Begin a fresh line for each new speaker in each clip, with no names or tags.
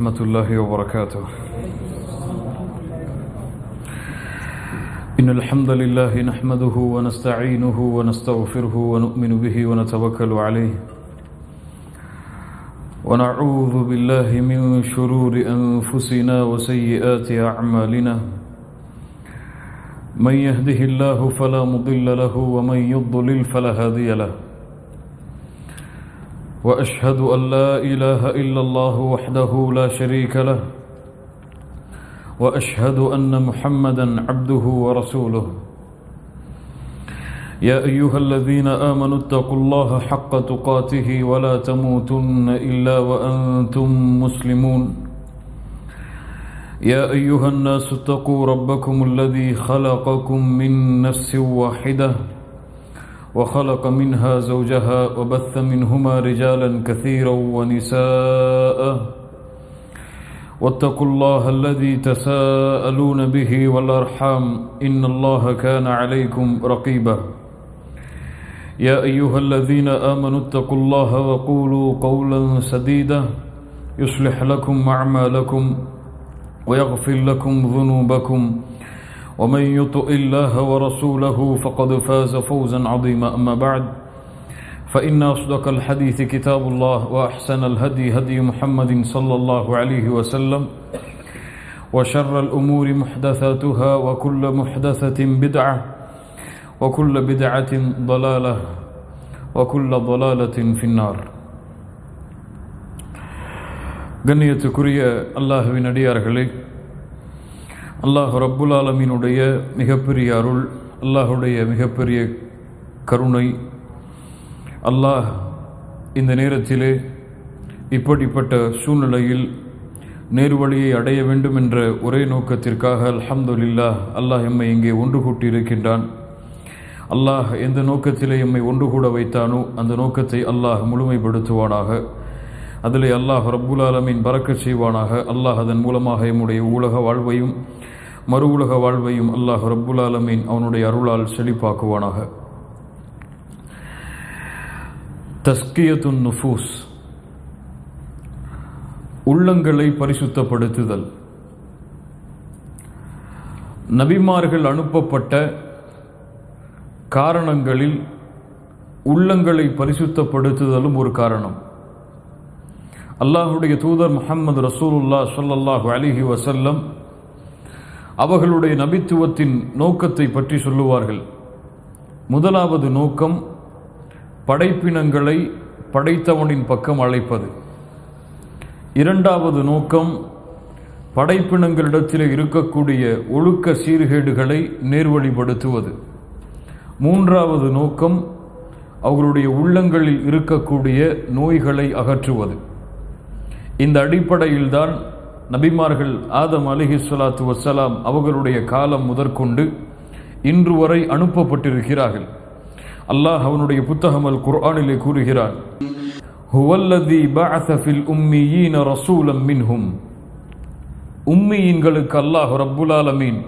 ورحمة الله وبركاته. إن الحمد لله نحمده ونستعينه ونستغفره ونؤمن به ونتوكل عليه ونعوذ بالله من شرور أنفسنا وسيئات أعمالنا. من يهده الله فلا مضل له ومن يضلل فلا هادي له. وأشهد أن لا إله إلا الله وحده لا شريك له وأشهد أن محمدا عبده ورسوله. يا أيها الذين آمنوا اتقوا الله حق تقاته ولا تموتن إلا وأنتم مسلمون. يا أيها الناس اتقوا ربكم الذي خلقكم من نفس واحدة وخلق منها زوجها وبث منهما رجالا كثيرا ونساء. واتقوا الله الذي تساءلون به والأرحام إن الله كان عليكم رقيبا. يا أيها الذين آمنوا اتقوا الله وقولوا قولا سديدا يصلح لكم أعمالكم ويغفر لكم ذنوبكم ومن يطع الله ورسوله فقد فاز فوزا عظيما. أما بعد فإن أصدق الحديث كتاب الله وأحسن الهدي هدي محمد صلى الله عليه وسلم وشر الأمور محدثاتها وكل محدثة بدعة وكل بدعة ضلالة وكل ضلالة في النار. கண்ணியத்துக்குரிய அல்லாஹ்வின் அடியார்களே, அல்லாஹ் ரப்புல் ஆலமீனுடைய மிகப்பெரிய அருள், அல்லாஹுடைய மிகப்பெரிய கருணை, அல்லாஹ் இந்த நேரத்திலே இப்படிப்பட்ட சூழ்நிலையில் நேர்வழியை அடைய வேண்டும் என்ற ஒரே நோக்கத்திற்காக அல்ஹம்துலில்லாஹ் அல்லாஹ் எம்மை இங்கே ஒன்று கூட்டியிருக்கின்றான். அல்லாஹ் எந்த நோக்கத்திலே எம்மை ஒன்று கூட வைத்தானோ அந்த நோக்கத்தை அல்லாஹ் முழுமைப்படுத்துவானாக. அதிலே அல்லாஹ் ரப்புல் ஆலமீன் பரக்கத் செய்வானாக. அல்லாஹ் அதன் மூலமாக எம்முடைய உலக வாழ்வையும் மறு உலக வாழ்வையும் அல்லாஹ் ரப்புல் ஆலமீன் அவனுடைய அருளால் செழிப்பாக்குவானாக. தஸ்கியத்துன் நுஃபூஸ், உள்ளங்களை பரிசுத்தப்படுத்துதல். நபிமார்கள் அனுப்பப்பட்ட காரணங்களில் உள்ளங்களை பரிசுத்தப்படுத்துதலும் ஒரு காரணம். அல்லாஹுடைய தூதர் முஹம்மது ரசூலுல்லாஹ் ஸல்லல்லாஹு அலைஹி வஸல்லம் அவர்களுடைய நபித்துவத்தின் நோக்கத்தை பற்றி சொல்லுவார்கள். முதலாவது நோக்கம் படைப்பினங்களை படைத்தவனின் பக்கம் அழைப்பது. இரண்டாவது நோக்கம் படைப்பினங்களிடத்தில் இருக்கக்கூடிய ஒழுக்க சீர்கேடுகளை நேர்வழிப்படுத்துவது. மூன்றாவது நோக்கம் அவர்களுடைய உள்ளங்களில் இருக்கக்கூடிய நோய்களை அகற்றுவது. இந்த அடிப்படையில்தான் நபிமார்கள் ஆதம் அலைஹிஸ்ஸலாத்து வஸ்ஸலாம் அவர்களுடைய காலம் முதற்கொண்டு இன்று வரை அனுப்பப்பட்டிருக்கிறார்கள். அல்லாஹ் அவனுடைய புத்தகம் அல் குர்ஆனிலே கூறுகிறான், ஹுவல்லதி பஅஸ ஃபில் உம்மீயீன ரசூலம் மின்ஹும். உம்மீயீன்களுக்கு அல்லாஹ் ரப்புல் ஆலமீன்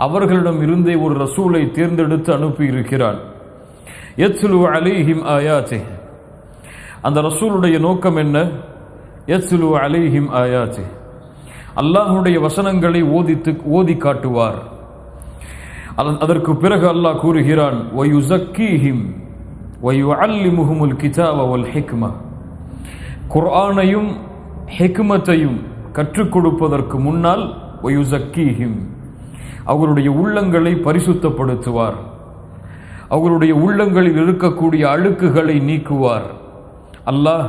அவர்களிடம் இருந்தே ஒரு ரசூலை தேர்ந்தெடுத்து அனுப்பி இருக்கிறான். யத்லு அலைஹிம் ஆயாத்திஹ். அந்த ரசூலுடைய நோக்கம் என்ன? யத்லு அலைஹிம் ஆயாத்திஹ், அல்லாஹ்வுடைய வசனங்களை ஓதி காட்டுவார். அதற்கு பிறகு அல்லாஹ் கூறுகிறான், வயுஸக்கீஹிம் வயுஅல்லிமுஹுமுல் கிதாப வல் ஹிக்மah. குர்ஆனையும் ஹிக்மத்தையும் கற்றுக் கொடுப்பதற்கு முன்னால் வயுஸக்கீஹிம், அவர்களுடைய உள்ளங்களை பரிசுத்தப்படுத்துவார். அவர்களுடைய உள்ளங்களில் இருக்கக்கூடிய அழுக்குகளை நீக்குவார். அல்லாஹ்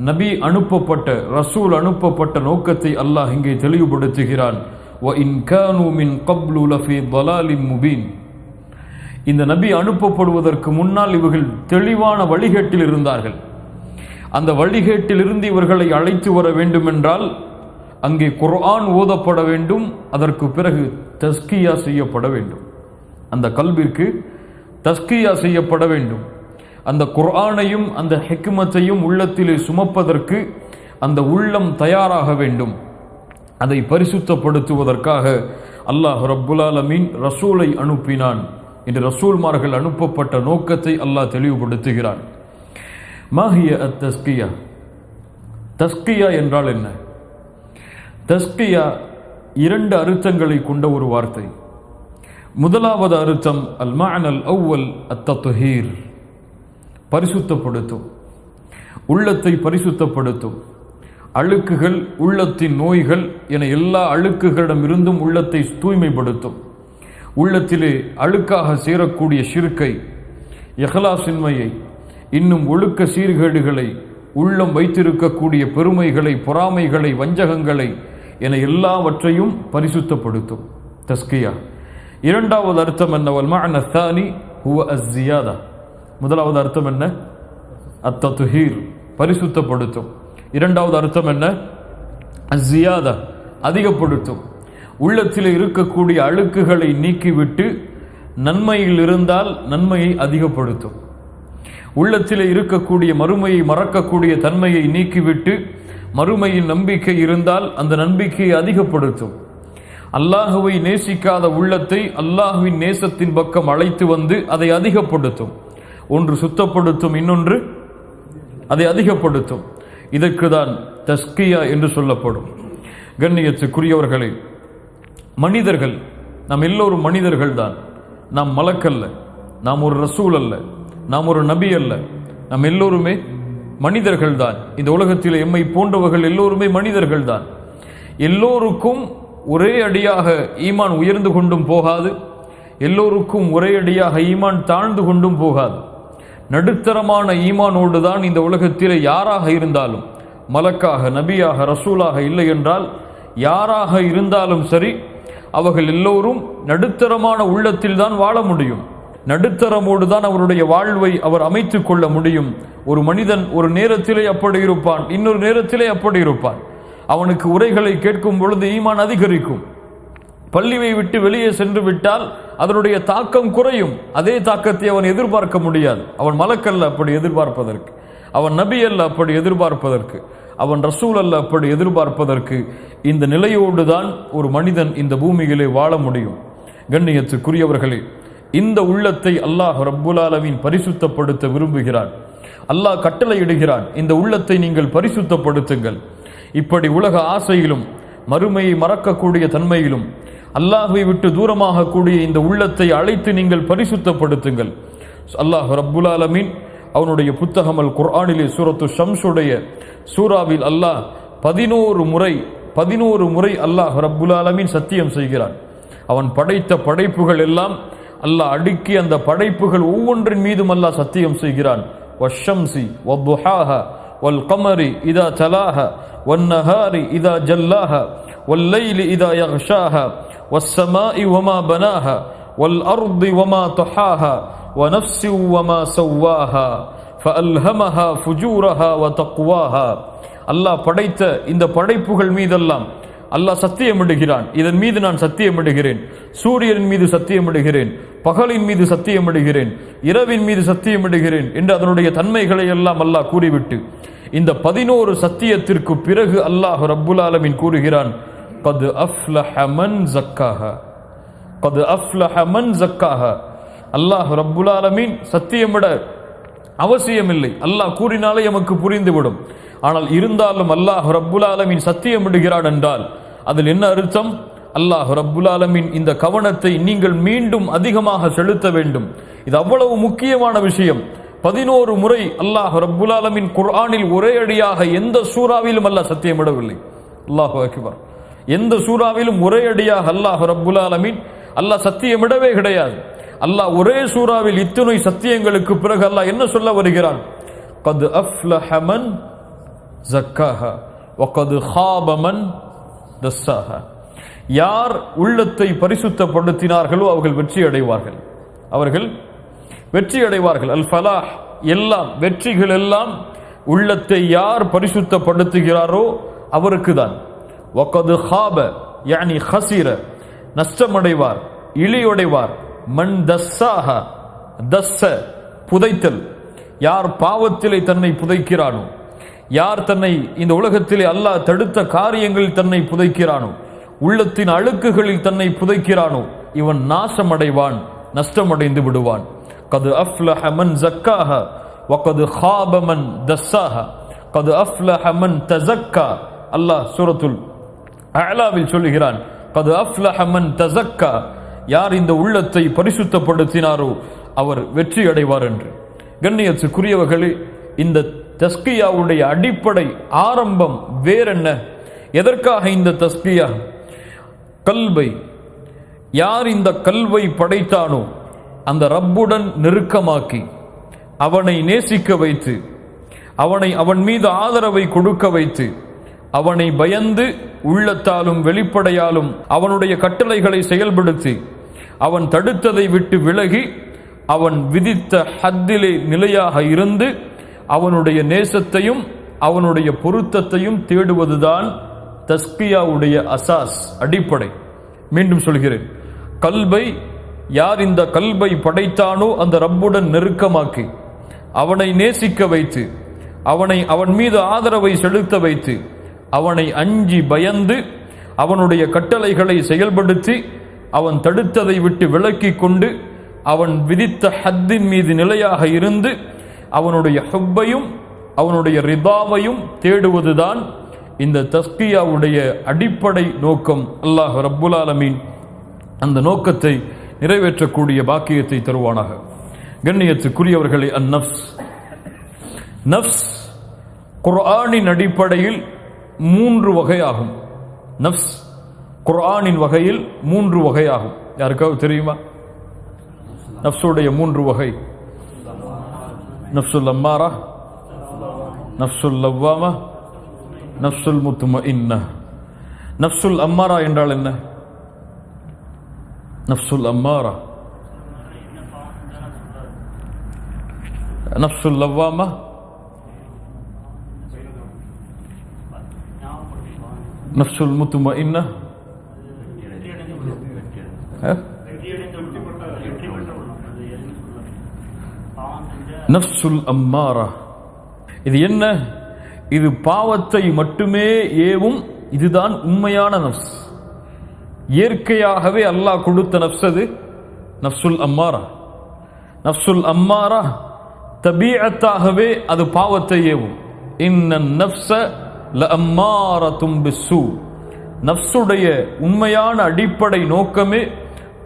நபி அனுப்பப்பட்ட ரசூல் அனுப்பப்பட்ட நோக்கத்தை அல்லாஹ் இங்கே தெளிவுபடுத்துகிறான். وَإِنْ كَانُوا مِنْ قَبْلُ لَفِي ضَلَالٍ مُبِينٍ. இந்த நபி அனுப்பப்படுவதற்கு முன்னால் இவர்கள் தெளிவான வழிகேட்டில் இருந்தார்கள். அந்த வழிகேட்டிலிருந்து இவர்களை அழைத்து வர வேண்டுமென்றால் அங்கே குர்ஆன் ஓதப்பட வேண்டும். அதற்கு பிறகு தஸ்கியா செய்யப்பட வேண்டும். அந்த கல்விற்கு தஸ்கியா செய்யப்பட வேண்டும். அந்த குர்ஆனையும் அந்த ஹிக்மத்தையும் உள்ளத்திலே சுமப்பதற்கு அந்த உள்ளம் தயாராக வேண்டும். அதை பரிசுத்தப்படுத்துவதற்காக அல்லாஹ் ரப்புல் ஆலமீன் ரசூலை அனுப்பினான். என்று ரசூல்மார்கள் அனுப்பப்பட்ட நோக்கத்தை அல்லாஹ் தெளிவுபடுத்துகிறான். மாஹிய அத் தஸ்கியா, தஸ்கியா என்றால் என்ன? தஸ்கியா இரண்டு அர்த்தங்களை கொண்ட ஒரு வார்த்தை. முதலாவது அர்த்தம் அல் மஅனல் அவ்வல் அத்தத்ஹீர், பரிசுத்தப்படுத்தும், உள்ளத்தை பரிசுத்தப்படுத்தும். அழுக்குகள், உள்ளத்தின் நோய்கள் என எல்லா அழுக்குகளிடமிருந்தும் உள்ளத்தை தூய்மைப்படுத்தும். உள்ளத்திலே அழுக்காக சேரக்கூடிய ஷிர்கை, இஹ்லாஸின்மையை, இன்னும் ஒழுக்க சீர்கேடுகளை, உள்ளம் வைத்திருக்கக்கூடிய பெருமைகளை, பொறாமைகளை, வஞ்சகங்களை என எல்லாவற்றையும் பரிசுத்தப்படுத்தும் தஸ்கியா. இரண்டாவது அர்த்தம் என்ன? வல் மஅனா ஸானி ஹுவ அஸ்ஸியாதா. முதலாவது அர்த்தம் என்ன? அத்தத்ஹீர், பரிசுத்தப்படுத்தும். இரண்டாவது அர்த்தம் என்ன? அஸ்ஸியாதா, அதிகப்படுத்தும். உள்ளத்தில் இருக்கக்கூடிய அழுக்குகளை நீக்கிவிட்டு நன்மையில் இருந்தால் நன்மையை அதிகப்படுத்தும். உள்ளத்தில் இருக்கக்கூடிய மறுமையை மறக்கக்கூடிய தன்மையை நீக்கிவிட்டு மறுமையின் நம்பிக்கை இருந்தால் அந்த நம்பிக்கையை அதிகப்படுத்தும். அல்லாஹுவை நேசிக்காத உள்ளத்தை அல்லாஹுவின் நேசத்தின் பக்கம் அழைத்து வந்து அதை அதிகப்படுத்தும். ஒன்று சுத்தப்படுத்தும், இன்னொன்று அதை அதிகப்படுத்தும். இதற்கு தான் தஸ்கியா என்று சொல்லப்படும். கண்ணியத்துக்குரியவர்களே, மனிதர்கள், நாம் எல்லோரும் மனிதர்கள் தான். நாம் மலக்கல்ல, நாம் ஒரு ரசூல் அல்ல, நாம் ஒரு நபி அல்ல. நாம் எல்லோருமே மனிதர்கள் தான். இந்த உலகத்தில் எம்மை போன்றவர்கள் எல்லோருமே மனிதர்கள் தான். எல்லோருக்கும் ஒரே அடியாக ஈமான் உயர்ந்து கொண்டும் போகாது, எல்லோருக்கும் ஒரே அடியாக ஈமான் தாழ்ந்து கொண்டும் போகாது. நடுத்தரமான ஈமானோடு தான் இந்த உலகத்தில் யாராக இருந்தாலும், மலக்காக, நபியாக, ரசூலாக, இல்லை என்றால் யாராக இருந்தாலும் சரி, அவர்கள் எல்லோரும் நடுத்தரமான உள்ளத்தில் தான் வாழ முடியும். நடுத்தரமோடு தான் அவருடைய வாழ்வை அவர் அமைத்துக் கொள்ள முடியும். ஒரு மனிதன் ஒரு நேரத்திலே அப்படி இருப்பான், இன்னொரு நேரத்திலே அப்படி இருப்பான். அவனுக்கு உரைகளை கேட்கும் பொழுது ஈமான் அதிகரிக்கும். பள்ளியை விட்டு வெளியே சென்று விட்டால் அதனுடைய தாக்கம் குறையும். அதே தாக்கத்தை அவன் எதிர்பார்க்க முடியாது. அவன் மலக்கல்ல அப்படி எதிர்பார்ப்பதற்கு, அவன் நபி அல்ல அப்படி எதிர்பார்ப்பதற்கு, அவன் ரசூல் அல்ல அப்படி எதிர்பார்ப்பதற்கு. இந்த நிலையோடு தான் ஒரு மனிதன் இந்த பூமியிலே வாழ முடியும். கண்ணியத்துக்குரியவர்களே, இந்த உள்ளத்தை அல்லாஹ் ரப்புல் ஆலமீன் பரிசுத்தப்படுத்த விரும்புகிறான். அல்லாஹ் கட்டளையிடுகிறான், இந்த உள்ளத்தை நீங்கள் பரிசுத்தப்படுத்துங்கள். இப்படி உலக ஆசையிலும் மறுமையை மறக்கக்கூடிய தன்மையிலும் அல்லாஹ்வை விட்டு தூரமாக கூடிய இந்த உள்ளத்தை அழைத்து நீங்கள் பரிசுத்தப்படுத்துங்கள். அல்லாஹ் ரப்புல் ஆலமீன் அவனுடைய புத்தகம் அல் குர்ஆனிலே சூரத்து ஷம்ஸுடைய சூராவில் அல்லாஹ் 11 முறை அல்லாஹ் ரப்புல் ஆலமீன் சத்தியம் செய்கிறான். அவன் படைத்த படைப்புகள் எல்லாம் அல்லாஹ் அடுக்கி அந்த படைப்புகள் ஒவ்வொன்றின் மீதும் அல்லாஹ் சத்தியம் செய்கிறான். வஷ்ஷம்சி வத்துஹாஹா வல் கமரி இதா தலாஹா வன்னஹாரி இதா ஜல்லாஹா வல்லைலி இதா யக்ஷாஹா வஸ்ஸமாஇ வமா பனாஹா வல் அர்தி வமா தஹாஹா வநஃப்ஸி வமா ஸவ்வாஹா ஃபஅல்ஹமஹா ஃபுஜூரஹா வதக்வாஹா. அல்லாஹ் படைத்த இந்த படைப்புகள் மீதெல்லாம் அல்லாஹ் சத்தியமிடுகிறான். இதன் மீது நான் சத்தியமிடுகிறேன், சூரியனின் மீது சத்தியமிடுகிறேன், பகலின் மீது சத்தியமிடுகிறேன், இரவின் மீது சத்தியமிடுகிறேன் என்று அதனுடைய தன்மைகளை எல்லாம் அல்லாஹ் கூறிவிட்டு இந்த 11 சத்தியத்திற்கு பிறகு அல்லாஹ் ரப்புல் ஆலமீன் கூறுகிறான், கத் அஃப்லஹ மன் ஸக்காஹா, கத் அஃப்லஹ மன் ஸக்காஹா. அல்லாஹ் ரப்புல் ஆலமீன் சத்தியமிட அவசியமில்லை, அல்லாஹ் கூறினாலே எமக்கு புரிந்துவிடும். ஆனால் இருந்தாலும் அல்லாஹ் ரப்புல் ஆலமீன் சத்தியமிடுகிறான் என்றால் அதில் என்ன அர்த்தம்? அல்லாஹ் ரப்புல் ஆலமீன் இந்த கவனத்தை நீங்கள் மீண்டும் அதிகமாக செலுத்த வேண்டும். இது அவ்வளவு முக்கியமான விஷயம். 11 முறை அல்லாஹ் ரப்புல் ஆலமீன் குர்ஆனில் ஒரே அடியாக எந்த சூறாவிலும் அல்லாஹ் சத்தியமிடவில்லை. அல்லாஹு அக்பர். எந்த சூறாவிலும் ஒரே அடியாக அல்லாஹ் ரப்புல் ஆலமீன் அல்லாஹ் சத்தியமிடவே கிடையாது. அல்லாஹ் ஒரே சூறாவில் இத்துணை சத்தியங்களுக்கு பிறகு அல்லாஹ் என்ன சொல்ல வருகிறான்? கத் அஃப்லஹ மன் ஸக்காஹா வகத் ஹாப மன் தஸ்ஸாஹா. யார் உள்ளத்தை பரிசுத்தப்படுத்தினார்களோ அவர்கள் வெற்றி அடைவார்கள், அவர்கள் வெற்றி அடைவார்கள். அல் ஃபலாஹ், எல்லாம் வெற்றிகள் எல்லாம் உள்ளத்தை யார் பரிசுத்தப்படுத்துகிறாரோ அவருக்கு தான். வகத் ஹாப யானி ஹஸிர, நஷ்டமடைவார், இழியடைவார். மன் தஸ்ஸாஹா, தஸ்ஸ புதைத்தல், யார் பாவத்திலே தன்னை புதைக்கிறானோ, யார் தன்னை இந்த உலகத்திலே அல்லாஹ் தடுத்த காரியங்களில் தன்னை புதைக்கிறானோ, உள்ளத்தின் அழுக்குகளில் தன்னை புதைக்கிறானோ, இவன் நாசமடைவான், நஷ்டமடைந்து விடுவான். கது அஃப்லஹ மன் ஸக்காஹா வகது ஹாப மன் தஸ்ஸாஹா கது அஃப்லஹ மன் தஸக்கா. அல்லாஹ் சூரத்துல் அலாவில் சொல்லுகிறான், கது அஃப்லஹ மன் தஸக்கா, யார் இந்த உள்ளத்தை பரிசுத்தப்படுத்தினாரோ அவர் வெற்றி அடைவார் என்று. கண்ணியத்துக்குரியவர்களே, இந்த தஸ்கியாவுடைய அடிப்படை ஆரம்பம் வேறென்ன? எதற்காக இந்த தஸ்கியா? கல்வை, யார் இந்த கல்வை படைத்தானோ அந்த ரப்புடன் நெருக்கமாக்கி அவனை நேசிக்க வைத்து அவன் மீது ஆதரவை கொடுக்க வைத்து அவனை பயந்து உள்ளத்தாலும் வெளிப்படையாலும் அவனுடைய கட்டளைகளை செயல்படுத்தி அவன் தடுத்ததை விட்டு விலகி அவன் விதித்த ஹத்திலே நிலையாக இருந்து அவனுடைய நேசத்தையும் அவனுடைய பொருத்தத்தையும் தேடுவதுதான் தஸ்கியாவுடைய அசாஸ், அடிப்படை. மீண்டும் சொல்கிறேன், கல்வை, யார் இந்த கல்வை படைத்தானோ அந்த ரப்புடன் நெருக்கமாக்கி அவனை நேசிக்க வைத்து அவன் மீது ஆதரவை செலுத்த வைத்து அவனை அஞ்சி பயந்து அவனுடைய கட்டளைகளை செயல்படுத்தி அவன் தடுத்ததை விட்டு விலக்கி கொண்டு அவன் விதித்த ஹத்தின் மீது நிலையாக இருந்து அவனுடைய ஹுப்பையும் அவனுடைய ரிதாவையும் தேடுவதுதான் இந்த தஸ்கியாவுடைய அடிப்படை நோக்கம். அல்லாஹ் ரப்புல் ஆலமீன் அந்த நோக்கத்தை நிறைவேற்றக்கூடிய பாக்கியத்தை தருவானாக. கண்ணியத்துக்குரியவர்களே, அந்நஃப்ஸ், நஃப்ஸ் குர்ஆனின் அடிப்படையில் 3 வகையாகும். நஃப்ஸ் குர்ஆனின் வகையில் 3 வகையாகும். யாருக்காவது தெரியுமா நஃப்ஸுடைய 3 வகை? நஃப்சுல் அம்மாரா, நஃப்சுல் லவ்வாமா, நஃப்சுல் முத்மஇன்னா. நஃப்சுல் அம்மாரா என்றால் என்ன? நஃப்சுல் அம்மாரா, நஃப்சுல் லவ்வாமா, நஃப்சுல் முத்மஇன்னா. நஃப்சுல் அம்மாரா இது என்ன? இது பாவத்தை மட்டுமே ஏவும். இதுதான் உண்மையான நஃப்ஸ். இயற்கையாகவே அல்லாஹ் கொடுத்த நஃப்ஸ் அது நஃப்சுல் அம்மாரா. நஃப்சுல் அம்மாரா தபீஅத்தாகவே அது பாவத்தை ஏவும். இன்னன் நஃப்ஸ லஅம்மாரத்தும் பிஸ்ஸூ. நஃப்ஸுடைய உண்மையான அடிப்படை நோக்கமே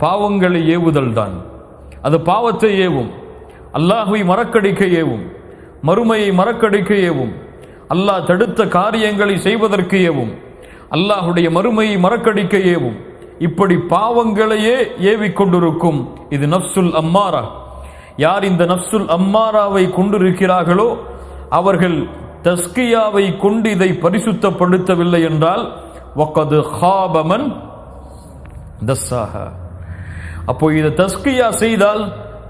பாவங்களை ஏவுதல் தான். அது பாவத்தை ஏவும், அல்லாஹ்வை மறக்கடிக்க ஏவும், மறுமையை மறக்கடிக்க ஏவும், அல்லாஹ் தடுத்த காரியங்களை செய்வதற்கு ஏவும், அல்லாஹுடைய மறுமையை மறக்கடிக்க ஏவும். இப்படி பாவங்களையே ஏவிக்கொண்டிருக்கும் இது நஃப்சுல் அம்மாரா. யார் இந்த நஃப்சுல் அம்மாராவை கொண்டிருக்கிறார்களோ அவர்கள் தஸ்கியாவை கொண்டு இதை பரிசுத்தப்படுத்தவில்லை என்றால் வகத் ஹாப மன் தஸ்ஸாஹா. அப்போ இதை தஸ்கியா செய்தால்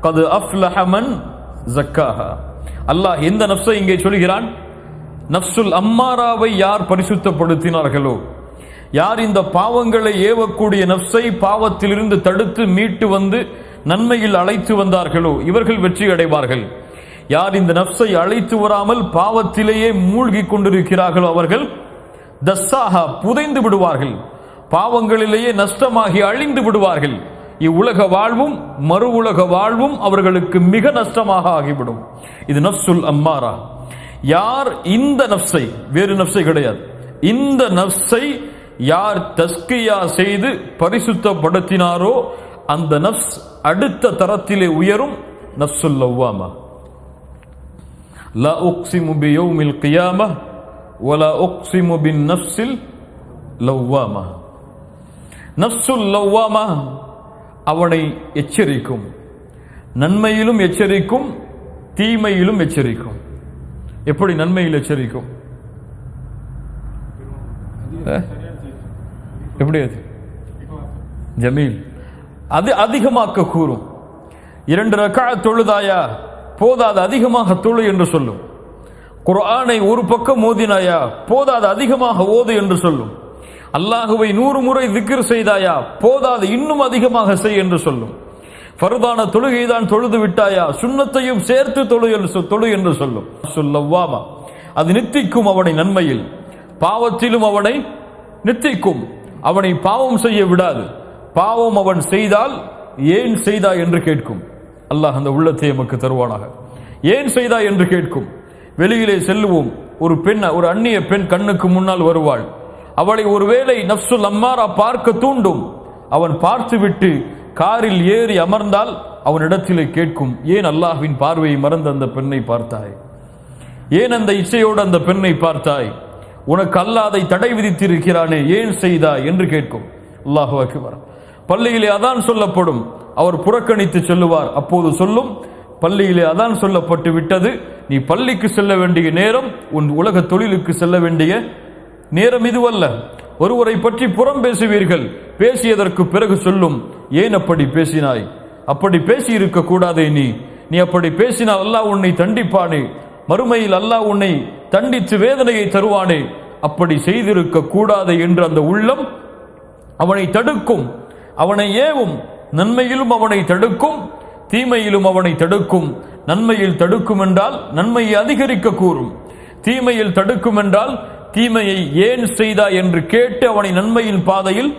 கத் அஃப்லஹ மன் ஸக்காஹா. அல்லாஹ் எந்த நஃப்ஸை இங்கே சொல்கிறான்? நஃப்சுல் அம்மாராவை யார் பரிசுத்தப்படுத்தினார்களோ, யார் இந்த பாவங்களை ஏவக்கூடிய நஃப்ஸை பாவத்திலிருந்து தடுத்து மீட்டு வந்து நன்மையில் அழைத்து வந்தார்களோ இவர்கள் வெற்றி அடைவார்கள். யார் இந்த நஃப்ஸை அழைத்து வராமல் பாவத்திலேயே மூழ்கி கொண்டிருக்கிறார்களோ அவர்கள் தஸ்ஸாஹா, புதைந்து விடுவார்கள், பாவங்களிலேயே நஷ்டமாகி அழிந்து விடுவார்கள். இவ்வுலக வாழ்வும் மறு உலக வாழ்வும் அவர்களுக்கு மிக நஷ்டமாக ஆகிவிடும். இது நஃப்சுல் அம்மாரா. யார் இந்த நஃப்ஸை, வேறு நஃப்ஸை கிடையாது, இந்த நஃப்ஸை யார் தஸ்கியா செய்து பரிசுத்தப்படுத்தினாரோ அந்த நஃப்ஸ் அடுத்த தரத்திலே உயரும். நஃப்சுல் லவ்வாமா. லா உக்ஸிமு பியௌமில் கியாமஹ் வலா உக்ஸிமு பின் நஃப்ஸில் லவ்வாமா. நஃப்சுல் லவ்வாமா அவனை எச்சரிக்கும், நன்மையிலும் எச்சரிக்கும், தீமையிலும் எச்சரிக்கும். எப்படி நன்மையில் எச்சரிக்கும்? எப்படி? அது ஜமீல், அது அதிகமாக்க கூறும். 2 ரக்அத் தொழுதாயா போதாது, அதிகமாக தொழு என்று சொல்லும். குர்ஆனை ஒரு பக்கம் ஓதினாயா போதாது, அதிகமாக ஓது என்று சொல்லும். அல்லாஹுவை 100 முறை திக்ர் செய்தாயா போதாது, இன்னும் அதிகமாக செய் என்று சொல்லும். ஃபர்தான தொழுகைதான் தொழுது விட்டாயா சுன்னத்தையும் சேர்த்து தொழு என்று சொல்லும். சொல்லவாமா, அது நித்திக்கும் அவனை நன்மையில், பாவத்திலும் அவனை நித்திக்கும், அவனை பாவம் செய்ய விடாது. பாவம் அவன் செய்தால் ஏன் செய்தாய் என்று கேட்கும். அல்லாஹ் அந்த உள்ளத்தை நமக்கு தருவானாக. ஏன் செய்தாய் என்று கேட்கும். வெளியிலே செல்லுவோம், ஒரு பெண், ஒரு அந்நிய பெண் கண்ணுக்கு முன்னால் வருவாள். அவளை ஒருவேளை நஃப்சுல் அம்மாரா பார்க்க தூண்டும். அவன் பார்த்துவிட்டு காரில் ஏறி அமர்ந்தால் அவனிடத்திலே கேட்கும், ஏன் அல்லாஹ்வின் பார்வையை மறந்து அந்த பெண்ணை பார்த்தாய்? ஏன் அந்த இச்சையோடு அந்த பெண்ணை பார்த்தாய்? உனக்கு அல்லாஹ் அதை தடை விதித்திருக்கிறானே, ஏன் செய்தாய் என்று கேட்கும். அல்லாஹு அக்பர். பள்ளியிலே அதான் சொல்லப்படும், அவர் புறக்கணித்து சொல்லுவார். அப்போது சொல்லும், பள்ளியிலே அதான் சொல்லப்பட்டு விட்டது, நீ பள்ளிக்கு செல்ல வேண்டிய நேரம் உன் உலக தொழிலுக்கு செல்ல வேண்டிய நேரம் இதுவல்ல. ஒருவரை பற்றி புறம் பேசுவீர்கள், பேசியதற்கு பிறகு சொல்லும், ஏன் அப்படி பேசினாய்? அப்படி பேசி இருக்க கூடாதே. நீ அப்படி பேசினால் அல்லாஹ் உன்னை தண்டிப்பானே, மறுமையில் அல்லாஹ் உன்னை தண்டித்து வேதனையை தருவானே, அப்படி செய்திருக்க கூடாது என்று அந்த உள்ளம் அவனை தடுக்கும், அவனை ஏவும். நன்மையிலும் அவனை தடுக்கும், தீமையிலும் அவனை தடுக்கும். நன்மையில் தடுக்கும் என்றால் நன்மையை அதிகரிக்க கூறும், தீமையில் தடுக்கும் என்றால் தீமையை ஏன் செய்தா என்று கேட்டு அவனை நன்மையின் பாதையில்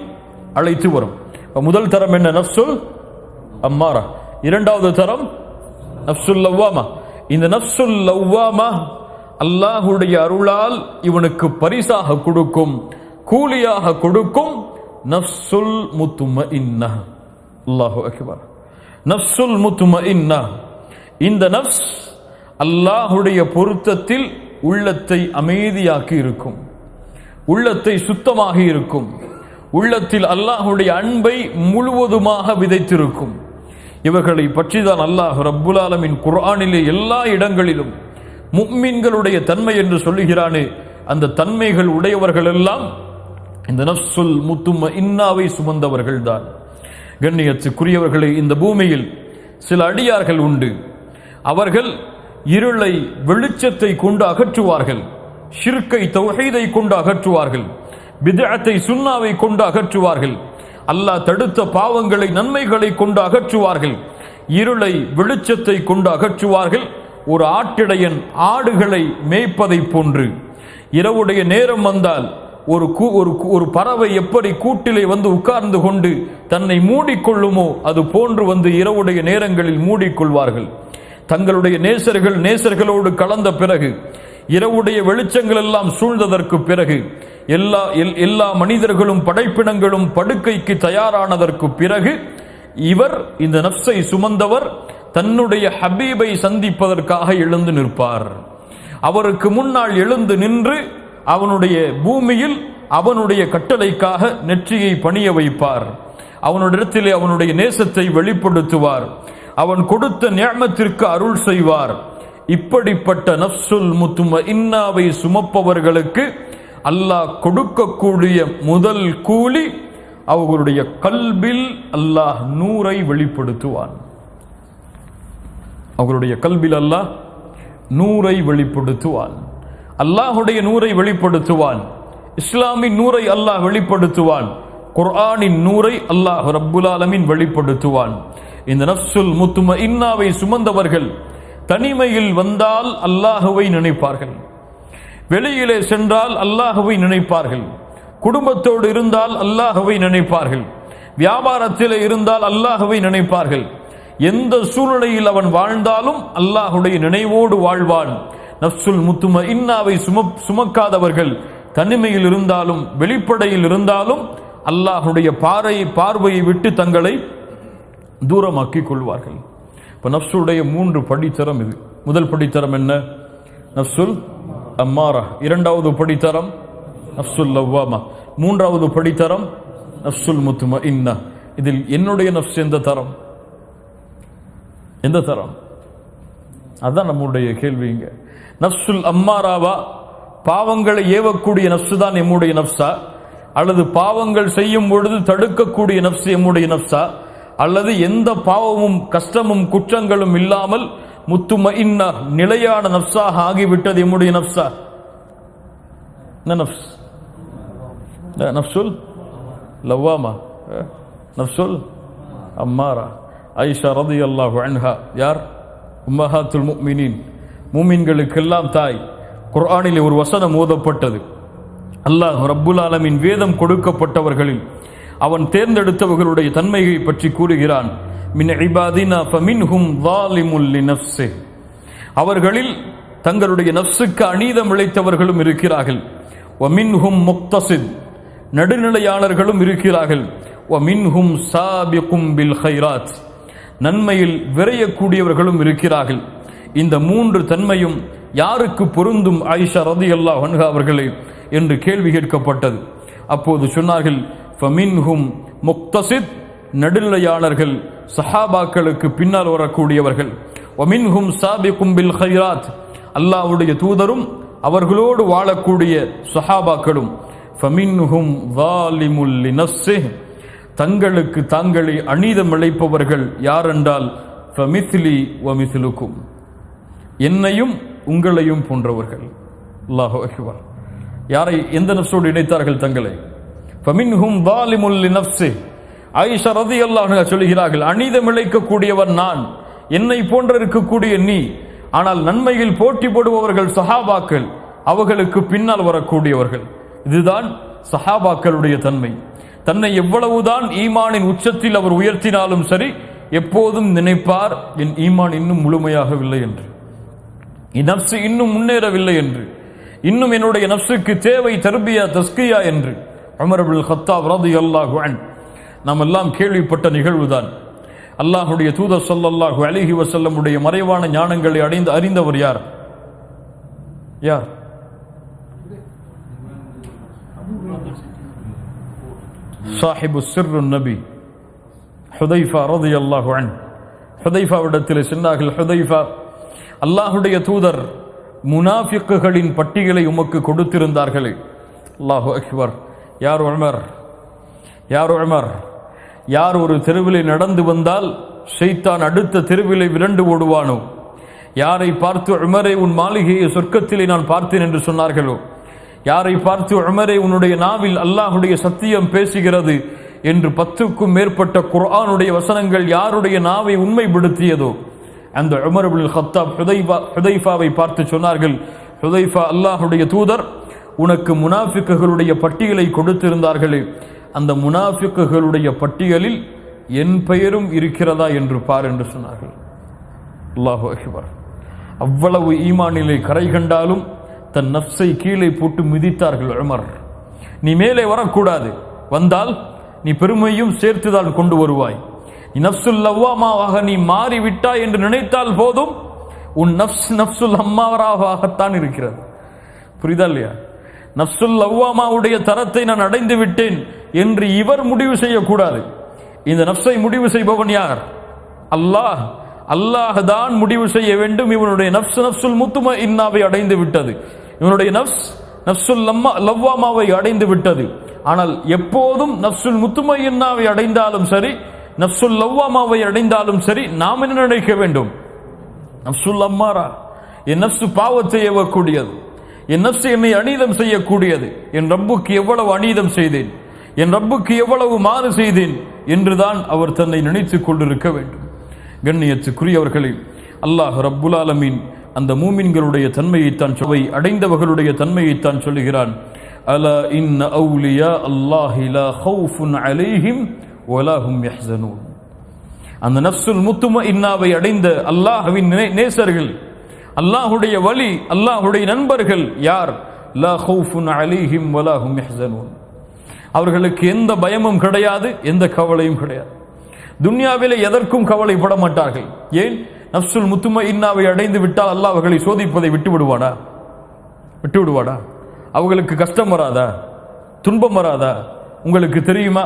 அழைத்து வரும். முதல் தரம் என்ன? நஃப்சுல் அம்மாரா. இரண்டாவது தரம் நஃப்சுல் லவ்வாமா. இந்த நஃப்சுல் லவ்வாமா அல்லாஹுடைய அருளால் இவனுக்கு பரிசாக கொடுக்கும், கூலியாக கொடுக்கும் நஃப்சுல் முத்மஇன்னா. அல்லாஹு அக்பர். நஃப்சுல் முத்மஇன்னா. இந்த நஃப்ஸ் அல்லாஹுடைய பொருத்தத்தில் உள்ளத்தை அமைதியாக்கி இருக்கும், உள்ளத்தை சுத்தமாக இருக்கும், உள்ளத்தில் அல்லாஹுடைய அன்பை முழுவதுமாக விதைத்திருக்கும். இவர்களை பற்றி தான் அல்லாஹ் ரப்புல் ஆலமீன் குர்ஆனிலே எல்லா இடங்களிலும் முஃமின்களுடைய தன்மை என்று சொல்லுகிறானே, அந்த தன்மைகள் உடையவர்கள் எல்லாம் இந்த நஃப்சுல் முத்மஇன்னாவை சுமந்தவர்கள் தான். கண்ணியத்துக்குரியவர்களே, இந்த பூமியில் சில அடியார்கள் உண்டு. அவர்கள் இருளை வெளிச்சத்தை கொண்டு அகற்றுவார்கள், ஷிர்கை தௌஹீதை கொண்டு அகற்றுவார்கள், பித்அத்தை சுன்னாவை கொண்டு அகற்றுவார்கள், அல்லாஹ் தடுத்த பாவங்களை நன்மைகளை கொண்டு அகற்றுவார்கள், இருளை வெளிச்சத்தை கொண்டு அகற்றுவார்கள். ஒரு ஆட்டிடையன் ஆடுகளை மேய்ப்பதை போன்று இரவுடைய நேரம் வந்தால் ஒரு பறவை எப்படி கூட்டிலே வந்து உட்கார்ந்து கொண்டு தன்னை மூடிக்கொள்ளுமோ அது போன்று வந்து இரவுடைய நேரங்களில் மூடிக்கொள்வார்கள். தங்களுடைய நேசர்களோடு கலந்த பிறகு, இரவுடைய வெளிச்சங்கள் எல்லாம் சூழ்ந்ததற்கு பிறகு, எல்லா மனிதர்களும் படைப்பினங்களும் படுக்கைக்கு தயாரானதற்கு பிறகு, இவர் இந்த நஃப்ஸை சுமந்தவர் தன்னுடைய ஹபீபை சந்திப்பதற்காக எழுந்து நிற்பார். அவருக்கு முன்னால் எழுந்து நின்று அவனுடைய பூமியில் அவனுடைய கட்டளைக்காக நெற்றியை பணிய வைப்பார். அவனுடைய அவனுடைய நேசத்தை வெளிப்படுத்துவார். அவன் கொடுத்த நிஅமத்திற்கு அருள் செய்வார். இப்படிப்பட்ட நஃப்சுல் முத்மஇன்னாவை சுமப்பவர்களுக்கு அல்லாஹ் கொடுக்கக்கூடிய முதல் கூலி, அவர்களுடைய கல்பில் அல்லாஹ் நூரை வெளிப்படுத்துவான். அவர்களுடைய கல்பில் அல்லாஹ் நூரை வெளிப்படுத்துவான். அல்லாஹுடைய நூரை வெளிப்படுத்துவான். இஸ்லாமின் நூரை அல்லாஹ் வெளிப்படுத்துவான். குர்ஆனின் நூரை அல்லாஹ் ரப்புல் ஆலமீன் வெளிப்படுத்துவான். இந்த நஃப்சுல் முத்மஇன்னாவை சுமந்தவர்கள் தனிமையில் வந்தால் அல்லாஹுவை நினைப்பார்கள், வெளியிலே சென்றால் அல்லாஹுவை நினைப்பார்கள், குடும்பத்தோடு இருந்தால் அல்லாஹுவை நினைப்பார்கள், வியாபாரத்திலே இருந்தால் அல்லாஹுவை நினைப்பார்கள். எந்த சூழ்நிலையில் அவன் வாழ்ந்தாலும் அல்லாஹுடைய நினைவோடு வாழ்வான். நஃப்சுல் முத்மஇன்னாவை சுமக்காதவர்கள் தனிமையில் இருந்தாலும் வெளிப்படையில் இருந்தாலும் அல்லாஹுடைய பார்வையை விட்டு தங்களை தூரமாக்கிக் கொள்வார்கள். இப்போ நஃப்சுடைய 3 படித்தரம் இது. முதல் படித்தரம் என்ன? நஃப்சுல் அம்மாரா. இரண்டாவது படித்தரம் நஃப்சுல் லவ்வாமா. மூன்றாவது படித்தரம் நஃப்சுல் முத்மஇன்னா. இதில் என்னுடைய நஃப்ஸ் எந்த தரம்? எந்த தரம்? அதுதான் நம்முடைய கேள்விங்க. நஃப்சுல் அம்மாராவா, பாவங்களை ஏவக்கூடிய நஃப்சு தான் எம்முடைய நஃப்ஸா, அல்லது பாவங்கள் செய்யும் பொழுது தடுக்கக்கூடிய நஃப்ஸ் எம்முடைய நஃப்ஸா, அல்லது எந்த பாவமும் கஷ்டமும் குற்றங்களும் இல்லாமல் முத்துமஇன்னா நிலையான நஃப்ஸாக ஆகிவிட்டது எம்முடைய நஃப்ஸா? நஃப்ஸ் நஃப்சுல் லவ்வாமா, நஃப்சுல் அம்மாரா. ஆயிஷா ரலியல்லாஹு அன்ஹா யார்? உம்மஹாத்துல் முஃமினீன், மூமின்களுக்கெல்லாம் தாய். குர்ஆனிலே ஒரு வசனம் ஓதப்பட்டது. அல்லாஹ் ரப்புல் ஆலமீன் வேதம் கொடுக்கப்பட்டவர்களில் அவன் தேர்ந்தெடுத்தவர்களுடைய தன்மையை பற்றி கூறுகிறான். மின் இபாதினா ஃபமின்ஹும் ஸாலிமுல் லினஃப்ஸிஹி, அவர்களில் தங்களுடைய நஃப்ஸுக்கு அநீதம் இழைத்தவர்களும் இருக்கிறார்கள். வமின்ஹும் முக்தஸித், நடுநிலையாளர்களும் இருக்கிறார்கள். வமின்ஹும் சாபிகும் பில் கைராத், நன்மையில் விரையக்கூடியவர்களும் இருக்கிறார்கள். இந்த மூன்று தன்மையும் யாருக்கு பொருந்தும் ஆயிஷா ரலியல்லாஹு அன்ஹா அவர்களே என்று கேள்வி கேட்கப்பட்டது. அப்போது சொன்னார்கள், ஃபமின்ஹும் முக்தசித், நடுநிலையாளர்கள், சஹாபாக்களுக்கு பின்னால் வரக்கூடியவர்கள். வமின்ஹும் சாபிகும் பில் கைராத், அல்லாஹ்வுடைய தூதரும் அவர்களோடு வாழக்கூடிய சஹாபாக்களும். ஃபமின்ஹும் ஸாலிமுல் லினஃப்ஸிஹ், தங்களுக்கு தாங்களே அநீதம் இழைப்பவர்கள் யாரென்றால் ஃபமிஸ்லி வமிஸ்லுக்கும், என்னையும் உங்களையும் போன்றவர்கள். அல்லாஹு அக்பர். யாரை எந்த நஃப்ஸோடு இணைத்தார்கள் தங்களை? ஃபமின்ஹும் ஸாலிமுல் லினஃப்ஸிஹ். ஆயிஷா ரலியல்லாஹு அன்ஹா சொல்கிறார்கள், அநீதம் இழைக்கக்கூடியவர் நான், என்னை போன்ற இருக்கக்கூடிய நீ. ஆனால் நன்மையில் போட்டி போடுபவர்கள் சஹாபாக்கள், அவர்களுக்கு பின்னால் வரக்கூடியவர்கள். இதுதான் சஹாபாக்களுடைய தன்மை. தன்னை எவ்வளவுதான் ஈமானின் உச்சத்தில் அவர் உயர்த்தினாலும் சரி, எப்போதும் நினைப்பார், என் ஈமான் இன்னும் முழுமையாகவில்லை என்று, என் நஃப்ஸ் இன்னும் முன்னேறவில்லை என்று, இன்னும் என்னுடைய நஃப்ஸுக்கு தேவை தர்பியா தஸ்கியா என்று. உமர் இப்னுல் கத்தாப் ரலியல்லாஹு அன்ஹு, நாம் எல்லாம் கேள்விப்பட்ட நிகழ்வுதான். அல்லாஹுடைய தூதர் ஸல்லல்லாஹு அலைஹி வஸல்லம் உடைய மறைவான ஞானங்களை அறிந்தவர் யார்? யார்? சாஹிபு சிர்ருன் நபி ஹுதைஃபா ரலியல்லாஹு அன்ஹு. ஹுதைஃபாவிடத்தில் சொன்னார்கள், ஹுதைஃபா, அல்லாஹுடைய தூதர் முனாஃபிக்குகளின் பட்டியலை உமக்கு கொடுத்திருந்தார்களே. அல்லாஹு அக்பர். யார் உமர்? யார் உமர்? யார் ஒரு தெருவிலே நடந்து வந்தால் ஷைத்தான் அடுத்த தெருவிலே விரண்டு ஓடுவானோ, யாரை பார்த்து உமரே உன் மாளிகையை சொர்க்கத்திலே நான் பார்த்தேன் என்று சொன்னார்களோ, யாரை பார்த்து உமரே உன்னுடைய நாவில் அல்லாஹுடைய சத்தியம் பேசுகிறது என்று 10க்கும் மேற்பட்ட குர்ஆனுடைய வசனங்கள் யாருடைய நாவை உண்மைப்படுத்தியதோ, அந்த உமர் இப்னுல் கத்தாப் ஹுதைஃபாவை பார்த்து சொன்னார்கள், ஹுதைஃபா, அல்லாஹுடைய தூதர் உனக்கு முனாஃபிக்குகளுடைய பட்டியலை கொடுத்திருந்தார்களே, அந்த முனாஃபிக்குகளுடைய பட்டியலில் என் பெயரும் இருக்கிறதா என்று பார் என்று சொன்னார்கள். அல்லாஹு அக்பர். அவ்வளவு ஈமானிலே கரை கண்டாலும் தன் நஃப்ஸை கீழே போட்டு மிதித்தார்கள் உமர். நீ மேலே வரக்கூடாது, வந்தால் நீ பெருமையும் சேர்த்துதான் கொண்டு வருவாய். நீ நஃப்சுல் லவ்வாமாவாக நீ மாறிவிட்டாய் என்று நினைத்தால் போதும், உன் நஃப்ஸ் நஃப்சுல் அம்மாராவாகத்தான் இருக்கிறது. புரியுதா இல்லையா? நஃப்சுல் லவ்வாமாவுடைய தரத்தை நான் அடைந்து விட்டேன் என்று இவர் முடிவு செய்யக்கூடாது. இந்த நஃப்ஸை முடிவு செய்பவன் யார்? அல்லாஹ். அல்லாஹ் தான் முடிவு செய்ய வேண்டும். இவனுடைய நஃப்ஸ் நஃப்சுல் முத்மஇன்னாவை அடைந்து விட்டது, இவனுடைய நஃப்ஸ் நஃப்சுல் லவ்வாமாவை அடைந்து விட்டது. ஆனால் எப்போதும் நஃப்சுல் முத்மஇன்னாவை அடைந்தாலும் சரி, நஃப்சுல் லவ்வாமாவை அடைந்தாலும் சரி, நாம் என்ன நினைக்க வேண்டும்? நஃப்சுல் அம்மாரா, என் நஃப்ஸ் பாவத்தை ஏவக்கூடியது, என் நஃப்ஸ் என்னை அநீதம் செய்யக்கூடியது, என் ரப்புக்கு எவ்வளவு அநீதம் செய்தேன், என் ரப்புக்கு எவ்வளவு மாறு செய்தேன் என்றுதான் அவர் தன்னை நினைத்துக் கொண்டிருக்க வேண்டும். கண்ணியத்துக்குரியவர்களே, அல்லாஹ் ரப்புல் ஆலமீன் அந்த மூமின்களுடைய தன்மையைத்தான் அடைந்தவர்களுடைய தன்மையைத்தான் சொல்லுகிறான். அலா இன்ன அவுலியா அல்லாஹி லா ஹவுஃபுன் அலைஹிம் வலா ஹும் யஹ்ஸனூன். அந்த நஃப்சுல் முத்மஇன்னாவை அடைந்த அல்லாஹ்வின் நேசர்கள், அல்லாஹுடைய வலி, அல்லாஹுடைய நண்பர்கள் யார்? லா ஹவுஃபுன் அலைஹிம் வலா ஹும் யஹ்ஸனூன். அவர்களுக்கு எந்த பயமும் கிடையாது, எந்த கவலையும் கிடையாது. துன்யாவிலே எதற்கும் கவலைப்பட மாட்டார்கள். ஏன்? நஃப்சுல் முத்மஇன்னாவை அடைந்து விட்டால் அல்லாஹ் அவர்களை சோதிப்பதை விட்டு விடுவாடா? அவர்களுக்கு கஷ்டம் வராதா? துன்பம் வராதா? உங்களுக்கு தெரியுமா,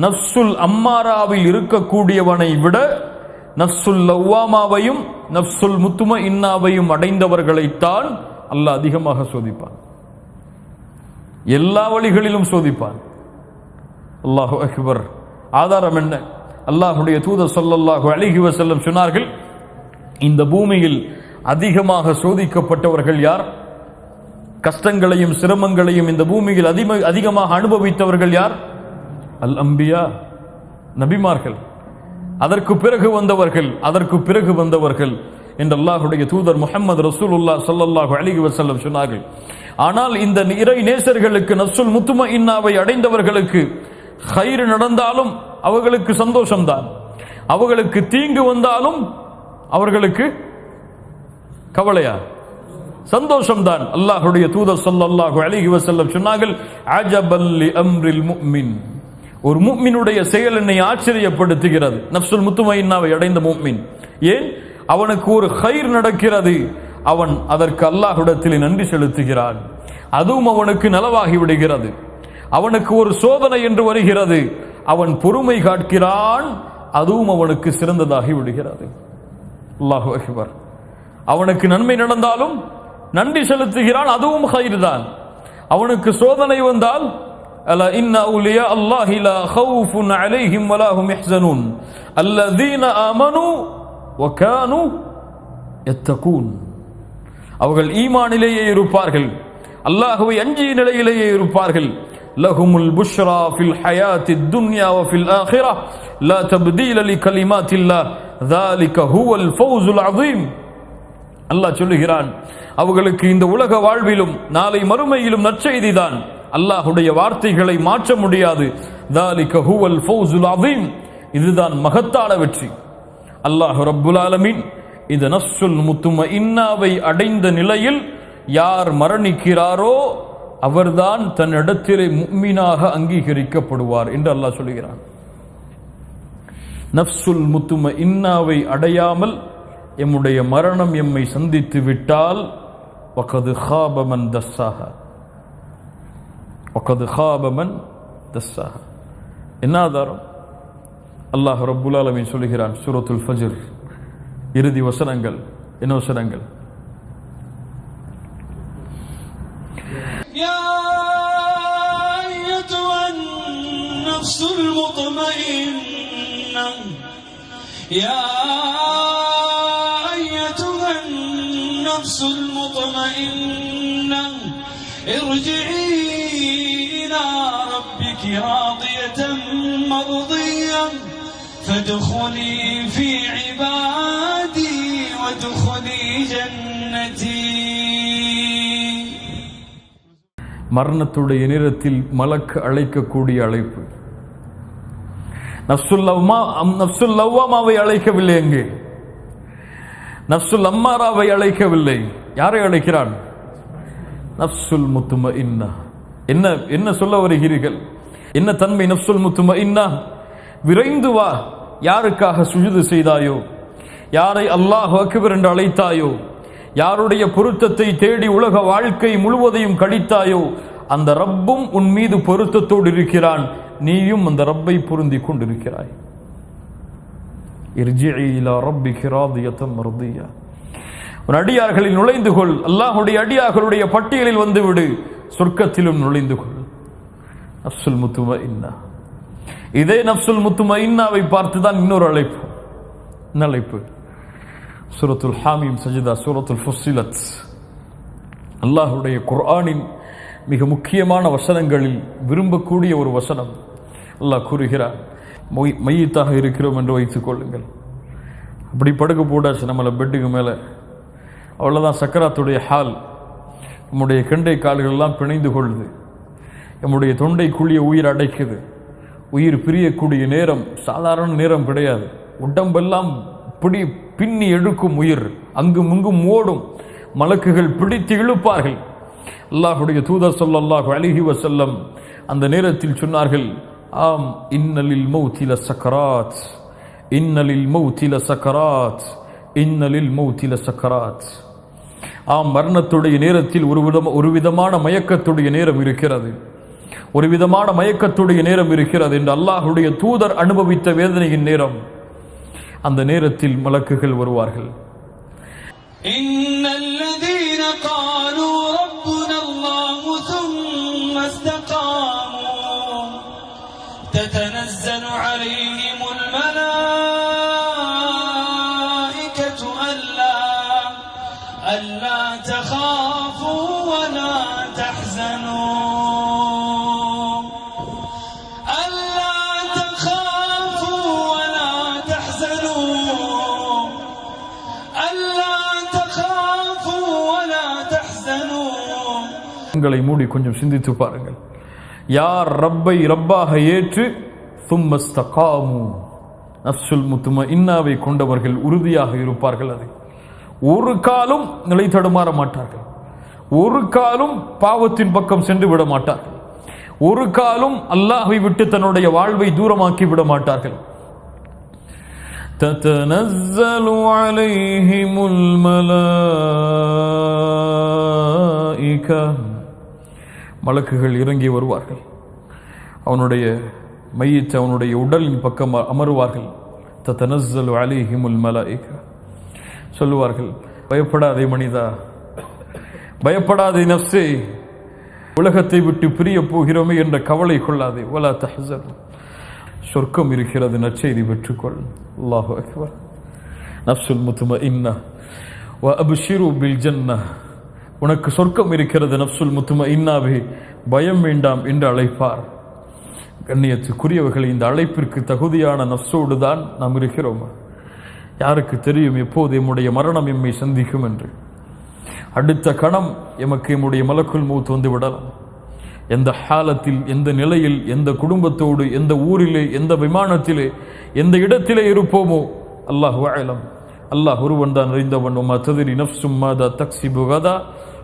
நஃப்சுல் அம்மாராவில் இருக்கக்கூடியவனை விட நஃப்சுல் லவ்வாமாவையும் நஃப்சுல் முத்மஇன்னாவையும் அடைந்தவர்களைத்தான் அல்லாஹ் அதிகமாக சோதிப்பான். எல்லா வழிகளிலும் சோதிப்பான். அல்லாஹு அக்பர். ஆதாரம் என்ன? அல்லாஹுடைய தூதர் ஸல்லல்லாஹு அலைஹி வஸல்லம் சொன்னார்கள், இந்த பூமியில் அதிகமாக சோதிக்கப்பட்டவர்கள் யார்? கஷ்டங்களையும் சிரமங்களையும் இந்த பூமியில் அதிகமாக அனுபவித்தவர்கள் யார்? அல் அம்பியா, நபிமார்கள். அதற்கு பிறகு வந்தவர்கள் என்று அல்லாஹுடைய தூதர் முஹம்மது ரசூலுல்லாஹ் ஸல்லல்லாஹு அலைஹி வஸல்லம் சொன்னார்கள். ஆனால் இந்த இறை நேசர்களுக்கு, நஃப்சுல் முத்மஇன்னாவை அடைந்தவர்களுக்கு கைர் நடந்தாலும் அவர்களுக்கு சந்தோஷம்தான், அவர்களுக்கு தீங்கு வந்தாலும் அவர்களுக்கு கவலையா? சந்தோஷம்தான். அல்லாஹ்வுடைய தூதர் ஸல்லல்லாஹு அலைஹி வஸல்லம் சொன்னார்கள், அஜபல் லி அம்ரில் முஃமின், ஒரு முஃமினுடைய செயல் என்னை ஆச்சரியப்படுத்துகிறது. நஃப்சுல் முத்மஇன்னாவை அடைந்த முஃமின், ஏன் அவனுக்கு ஒரு கைர் நடக்கிறது, அவன் அதற்கு அல்லாஹ்விடத்தில் நன்றி செலுத்துகிறான், அதுவும் அவனுக்கு நலவாகி விடுகிறது. அவனுக்கு ஒரு சோதனை என்று வருகிறது, அவன் பொறுமை காட்கிறான், அதுவும் அவனுக்கு சிறந்ததாகி விடுகிறது. அல்லாஹு அக்பர். அவனுக்கு நன்மை நடந்தாலும் நன்றி செலுத்துகிறான், அதுவும் கைர் தான். அவனுக்கு சோதனை வந்தால் அலா இன்ன அவுலியா அல்லாஹி லா ஹவுஃபுன் அலைஹிம் வலா ஹும் யஹ்ஸனூன் அல்லதீன ஆமனூ வ கானூ யத்தகூன், அவர்கள் ஈமானிலேயே இருப்பார்கள், அல்லாஹ்வை அஞ்சிய நிலையிலேயே இருப்பார்கள். லஹுமுல் புஷ்ரா ஃபில் ஹயாத்தித் துன்யா வ ஃபில் ஆখিরাহ லா தப்தீல லிகலிமாத்தில்லாஹ் ذلك ஹுவல் ஃபௌஸுல் அஸீம். அல்லாஹ் சொல்லுகிறான், அவர்களுக்கு இந்த உலக வாழ்விலும் நாளை மறுமையிலும் நற்செய்திதான். அல்லாஹ்வுடைய வார்த்தைகளை மாற்ற முடியாது. ذلك ஹுவல் ஃபௌஸுல் அஸீம், இதுதான் மகத்தான வெற்றி. அல்லாஹ் ரப்புல் ஆலமீன் இந்த நஃப்சுல் முத்மஇன்னாவை அடைந்த நிலையில் யார் மரணிக்கிறாரோ அவர்தான் தன்னிடத்திலே முஃமினாக அங்கீகரிக்கப்படுவார் என்று அல்லாஹ் சொல்கிறான். நஃப்சுல் முத்மஇன்னாவை அடையாமல் எம்முடைய மரணம் எம்மை சந்தித்து விட்டால் வகது காப மன் தஸ்ஸாஹா, வகது காப மன் தஸ்ஸாஹா. என்ன ஆதாரம்? அல்லாஹ் ரப்புல் ஆலமீன் சொல்கிறான் சூரத்துல் ஃபஜ்ர் இறுதி வசனங்கள். என்ன வசனங்கள்?
يا أيتها النفس المطمئنة يا أيتها النفس المطمئنة ارجعي إلى ربك راضية مرضية فادخلي في عبادي وادخلي ஜன்னதி.
மரணத்துடைய நேரத்தில் மலக்கு அழைக்கக்கூடிய அழைப்பு. நஃப்சுல் லவ்வாமாவை அழைக்கவில்லை, எங்கே நஃப்சுல் அம்மாராவை அழைக்கவில்லை. யாரை அழைக்கிறான்? நஃப்சுல் முத்மஇன்னா. என்ன என்ன சொல்ல வருகிறீர்கள்? என்ன தன்மை நஃப்சுல் முத்மஇன்னா? விரைந்து வா, யாருக்காக சுஜூது செய்தாயோ, யாரை அல்லாஹ் அக்பர் என்று அழைத்தாயோ, யாருடைய பொருத்தத்தை தேடி உலக வாழ்க்கை முழுவதையும் கழித்தாயோ, அந்த ரப்பும் உன் மீது பொருத்தத்தோடு இருக்கிறான், நீயும் அந்த ரப்பை பொருந்தி கொண்டிருக்கிறாய். இர்ஜிஇ இலா ரப்பிக ராதியத்தன் மர்தியா. உன் அடியார்களில் நுழைந்து கொள், அல்லாஹ்வுடைய அடியார்களுடைய பட்டியலில் வந்துவிடு, சொர்க்கத்திலும் நுழைந்து கொள். நஃப்சுல் முத்மஇன்னா. இதே நஃப்சுல் முத்மஇன்னாவை பார்த்துதான் இன்னொரு அழைப்பு. என்ன அழைப்பு? சூரத்துல் ஹாமீம் சஜ்தா, சூரத்துல் ஃபுஸ்ஸிலத். அல்லாஹ்வுடைய குர்ஆனின் மிக முக்கியமான வசனங்களில் விரும்பக்கூடிய ஒரு வசனம். அல்லாஹ் கூறுகிறார், மையத்தாக இருக்கிறோம் என்று வைத்துக் கொள்ளுங்கள், அப்படி படுக்க போடாச்சு நம்மளை பெட்டுக்கு மேலே, அவ்வளோதான் சக்கராத்துடைய ஹால். நம்முடைய கெண்டை கால்களெல்லாம் பிணைந்து கொள்ளுது, நம்முடைய தொண்டை குழிய உயிர் அடைக்குது. உயிர் பிரியக்கூடிய நேரம் சாதாரண நேரம் கிடையாது. உடம்பெல்லாம் பின்னி எழுக்கும் உயிர், அங்கும் இங்கும் ஓடும், மலக்குகள் பிடித்து இழுப்பார்கள். அல்லாஹ்வுடைய தூதர் ஸல்லல்லாஹு அலைஹி வஸல்லம் அந்த நேரத்தில் சொன்னார்கள், ஆம், இன்னலில் மௌத்தி லசக்கராத், இன்னலில் மௌத்தி லசக்கராத், இன்னலில் மௌத்தி லசக்கராத். ஆம், மரணத்துடைய நேரத்தில் ஒரு விதமான மயக்கத்துடைய நேரம் இருக்கிறது, ஒரு விதமான மயக்கத்துடைய நேரம் இருக்கிறது என்று அல்லாஹ்வுடைய தூதர் அனுபவித்த வேதனையின் நேரம். அந்த நேரத்தில் மலக்குகள் வருவார்கள்.
இன்னல்லதீன காலூ ரப்புனா அல்லாஹு ثم استقاموا تتنزل عليهم الملائكة ألا تخافوا ولا تحزنوا
உங்களை மூடி கொஞ்சம் சிந்தித்து பாருங்கள். யார் ரப்பை ரப்பாக ஏற்று சும்மஸ்தகாமு, நஃப்சுல் முத்மஇன்னாவை கொண்டவர்கள் உறுதியாக இருப்பார்கள், அதை ஒரு காலும் நிலை தடுமாற மாட்டார்கள். ஒரு காலும் பாவத்தின் பக்கம் சென்று விட மாட்டார்கள். ஒரு காலும் அல்லாஹ்வை விட்டு தன்னுடைய வாழ்வை தூரமாக்கி விட மாட்டார்கள். தத்தனஸ்ஸலு அலைஹிமுல் மலாயிகா, மலக்குகள் இறங்கி வருவார்கள். அவனுடைய மையத்தை அவனுடைய உடலின் பக்கம் அமருவார்கள். தத்தனஸ்ஸலு அலைஹிமுல் மலாயிகா, சொல்லுவார்கள், பயப்படாதே மனிதா, பயப்படாதே நஃப்ஸே, உலகத்தை விட்டு பிரிய போகிறோமே என்ற கவலை கொள்ளாதே. வலா தஹ்சன், சொர்க்கம் இருக்கிறது, நற்செய்தி பெற்றுக்கொள். அல்லாஹு அக்பர். நஃப்ஸுல் முத்மஇன்னா வ அப்ஷிரு பில் ஜன்னah, உனக்கு சொர்க்கம் இருக்கிறது நஃப்ஸுல் முத்மஇன்னாவே, பயம் வேண்டாம் என்று அழைப்பார். கண்ணியத்துக்குரியவர்கள், இந்த அழைப்பிற்கு தகுதியான நஃப்ஸோடு தான் நாம் இருக்கிறோமா? யாருக்கு தெரியும் எப்போது எம்முடைய மரணம் எம்மை சந்திக்கும் என்று? அடுத்த கணம் எமக்கு எம்முடைய மலக்குல் மௌத் வந்து விடலாம். எந்த ஹாலத்தில், எந்த நிலையில், எந்த குடும்பத்தோடு, எந்த ஊரிலே, எந்த விமானத்திலே, எந்த இடத்திலே இருப்போமோ அல்லாஹு அலம். அல்லாஹ் ஒருவன் தான் அறிந்தவன். வமா தத்ரி நஃப்ஸும் மாதா தக்ஸிபு கதா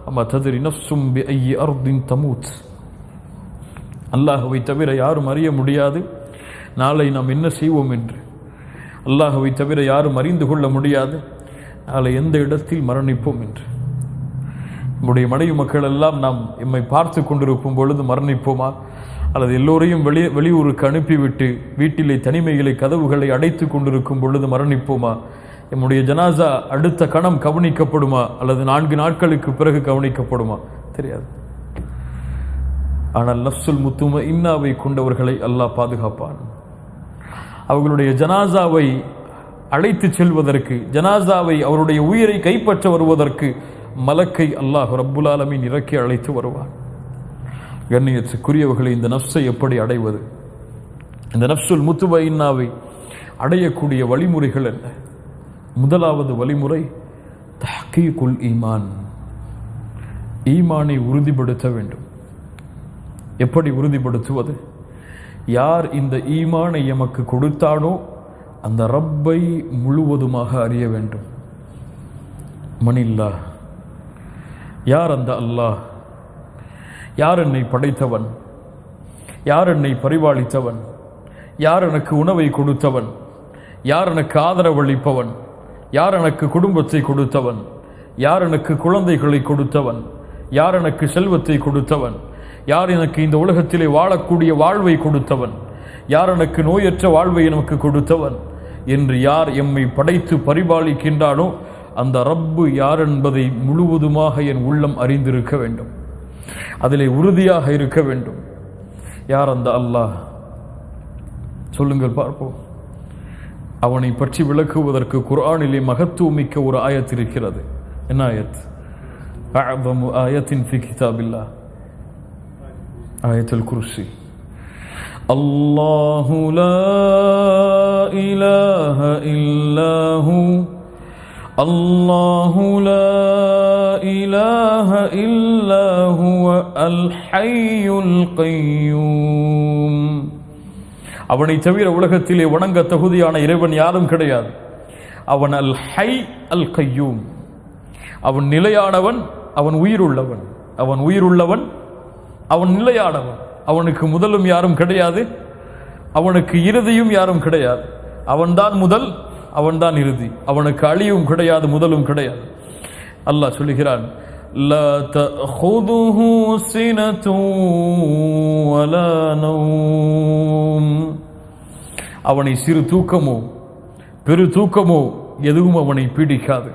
வமா தத்ரி நஃப்ஸும் பிஅய்யி அர்தின் தமூத். அல்லாஹ்வை தவிர யாரும் அறிய முடியாது நாளை நாம் என்ன செய்வோம் என்று. அல்லாஹ்வை தவிர யாரும் அறிந்து கொள்ள முடியாது நாளை எந்த இடத்தில் மரணிப்போம் என்று. நம்முடைய மனைவி மக்கள் எல்லாம் நாம் எம்மை பார்த்து கொண்டிருக்கும் பொழுது மரணிப்போமா, அல்லது எல்லோரையும் வெளியூருக்கு அனுப்பிவிட்டு வீட்டிலே தனிமைகளை கதவுகளை அடைத்து கொண்டிருக்கும் பொழுது மரணிப்போமா? நம்முடைய ஜனாசா அடுத்த கணம் கவனிக்கப்படுமா, அல்லது 4 நாட்களுக்கு பிறகு கவனிக்கப்படுமா? தெரியாது. ஆனால் நஃப்ஸுல் முத்மஇன்னாவை கொண்டவர்களை அல்லாஹ் பாதுகாப்பான். அவர்களுடைய ஜனாசாவை அழைத்து செல்வதற்கு, ஜனாசாவை அவருடைய உயிரை கைப்பற்ற வருவதற்கு மலக்கை அல்லாஹ் ரப்புல் ஆலமீன் இறக்கி அழைத்து வருவார். கண்ணியத்துக்குரியவர்களை, இந்த நஃப்ஸை எப்படி அடைவது? இந்த நஃப்ஸுல் முத்மஇன்னாவை அடையக்கூடிய வழிமுறைகள் என்ன? முதலாவது வழிமுறை தஹ்கீகுல் ஈமான், ஈமானை உறுதிப்படுத்த வேண்டும். எப்படி உறுதிப்படுத்துவது? யார் இந்த ஈமானை எமக்கு கொடுத்தானோ அந்த ரப்பை முழுவதுமாக அறிய வேண்டும். மனில்லா, யார் அந்த அல்லாஹ்? யார் என்னை படைத்தவன்? யார் என்னை பரிபாலித்தவன்? யார் எனக்கு உணவை கொடுத்தவன்? யார் எனக்கு ஆதரவளிப்பவன்? யார் எனக்கு குடும்பத்தை கொடுத்தவன்? யார் எனக்கு குழந்தைகளை கொடுத்தவன்? யார் எனக்கு செல்வத்தை கொடுத்தவன்? யார் எனக்கு இந்த உலகத்திலே வாழக்கூடிய வாழ்வை கொடுத்தவன்? யார் எனக்கு நோயற்ற வாழ்வை எனக்கு கொடுத்தவன் என்று யார் எம்மை படைத்து பரிபாலிக்கின்றானோ அந்த ரப்பு யார் என்பதை முழுவதுமாக என் உள்ளம் அறிந்திருக்க வேண்டும். அதிலே உறுதியாக இருக்க வேண்டும். யார் அந்த அல்லாஹ்? சொல்லுங்கள் பார்ப்போம். அவனை பற்றி விளக்குவதற்கு குர்ஆனிலே மகத்துவமிக்க ஒரு ஆயத் இருக்கிறது. என்ன ஆயத்? அஅதமு ஆயத்தின் ஃபி கிதாபில்லாஹ், ஆயத்துல் குர்சி. அல்லாஹு லா இலாஹ இல்லாஹு, அல்லாஹு லா இலாஹ இல்லாஹு அல் ஹய்யுல் கய்யூம். அவனை தவிர உலகத்திலே வணங்க தகுதியான இறைவன் யாரும் கிடையாது. அவன் அல் ஹை அல் கய்யூம். அவன் நிலையானவன், அவன் உயிருள்ளவன். அவன் உயிருள்ளவன், அவன் நிலையானவன். அவனுக்கு முதலும் யாரும் கிடையாது, அவனுக்கு இறுதியும் யாரும் கிடையாது. அவன்தான் முதல், அவன்தான் இறுதி. அவனுக்கு அழிவும் கிடையாது, முதலும் கிடையாது. அல்லாஹ் சொல்லுகிறான், லா தஅஹுதுஹு சினத்துன் வலா நௌம். அவனை சிறு தூக்கமோ பெரு தூக்கமோ எதுவும் அவனை பீடிக்காது.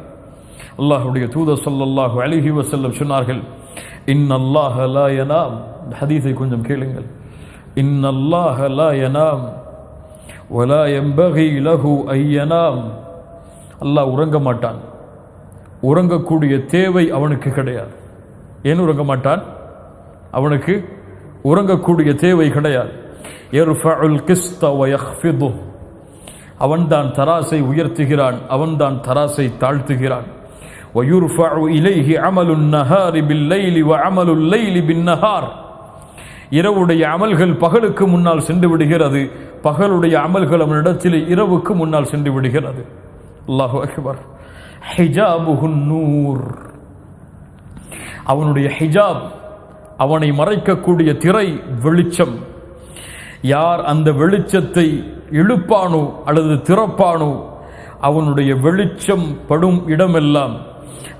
அல்லாஹ்வுடைய தூதர் ஸல்லல்லாஹு அலைஹி வஸல்லம் சொன்னார்கள், இன்னல்லாஹ லா யனாம். இந்த ஹதீஸை கொஞ்சம் கேளுங்கள். இன்னல்லாஹ லா யனாம் வலா யம்பகி லஹு ஐயனாம். அல்லாஹ் உறங்க மாட்டான், உறங்கக்கூடிய தேவை அவனுக்கு கிடையாது. ஏன் உறங்க மாட்டான்? அவனுக்கு உறங்கக்கூடிய தேவை கிடையாது. யர்ஃபஉல் கிஸ்த வ யக்ஃபிது. அவன்தான் தராசை உயர்த்துகிறான், அவன்தான் தராசை தாழ்த்துகிறான். وَيُرْفَعُ إِلَيْهِ عَمَلُ النَّهَارِ بِاللَّيْلِ وَعَمَلُ اللَّيْلِ بِالنَّهَارِ. இரவுடைய அமல்கள் பகலுக்கு முன்னால் சென்று விடுகிறது, பகலுடைய அமல்கள் அவனிடத்தில் இரவுக்கு முன்னால் சென்று விடுகிறது. அல்லாஹு அக்பர். ஹிஜாபுஹுன் நூர். அவனுடைய ஹிஜாப், அவனை மறைக்கக்கூடிய திரை வெளிச்சம். யார் அந்த வெளிச்சத்தை இழுப்பானோ அல்லது திறப்பானோ, அவனுடைய வெளிச்சம் படும் இடமெல்லாம்,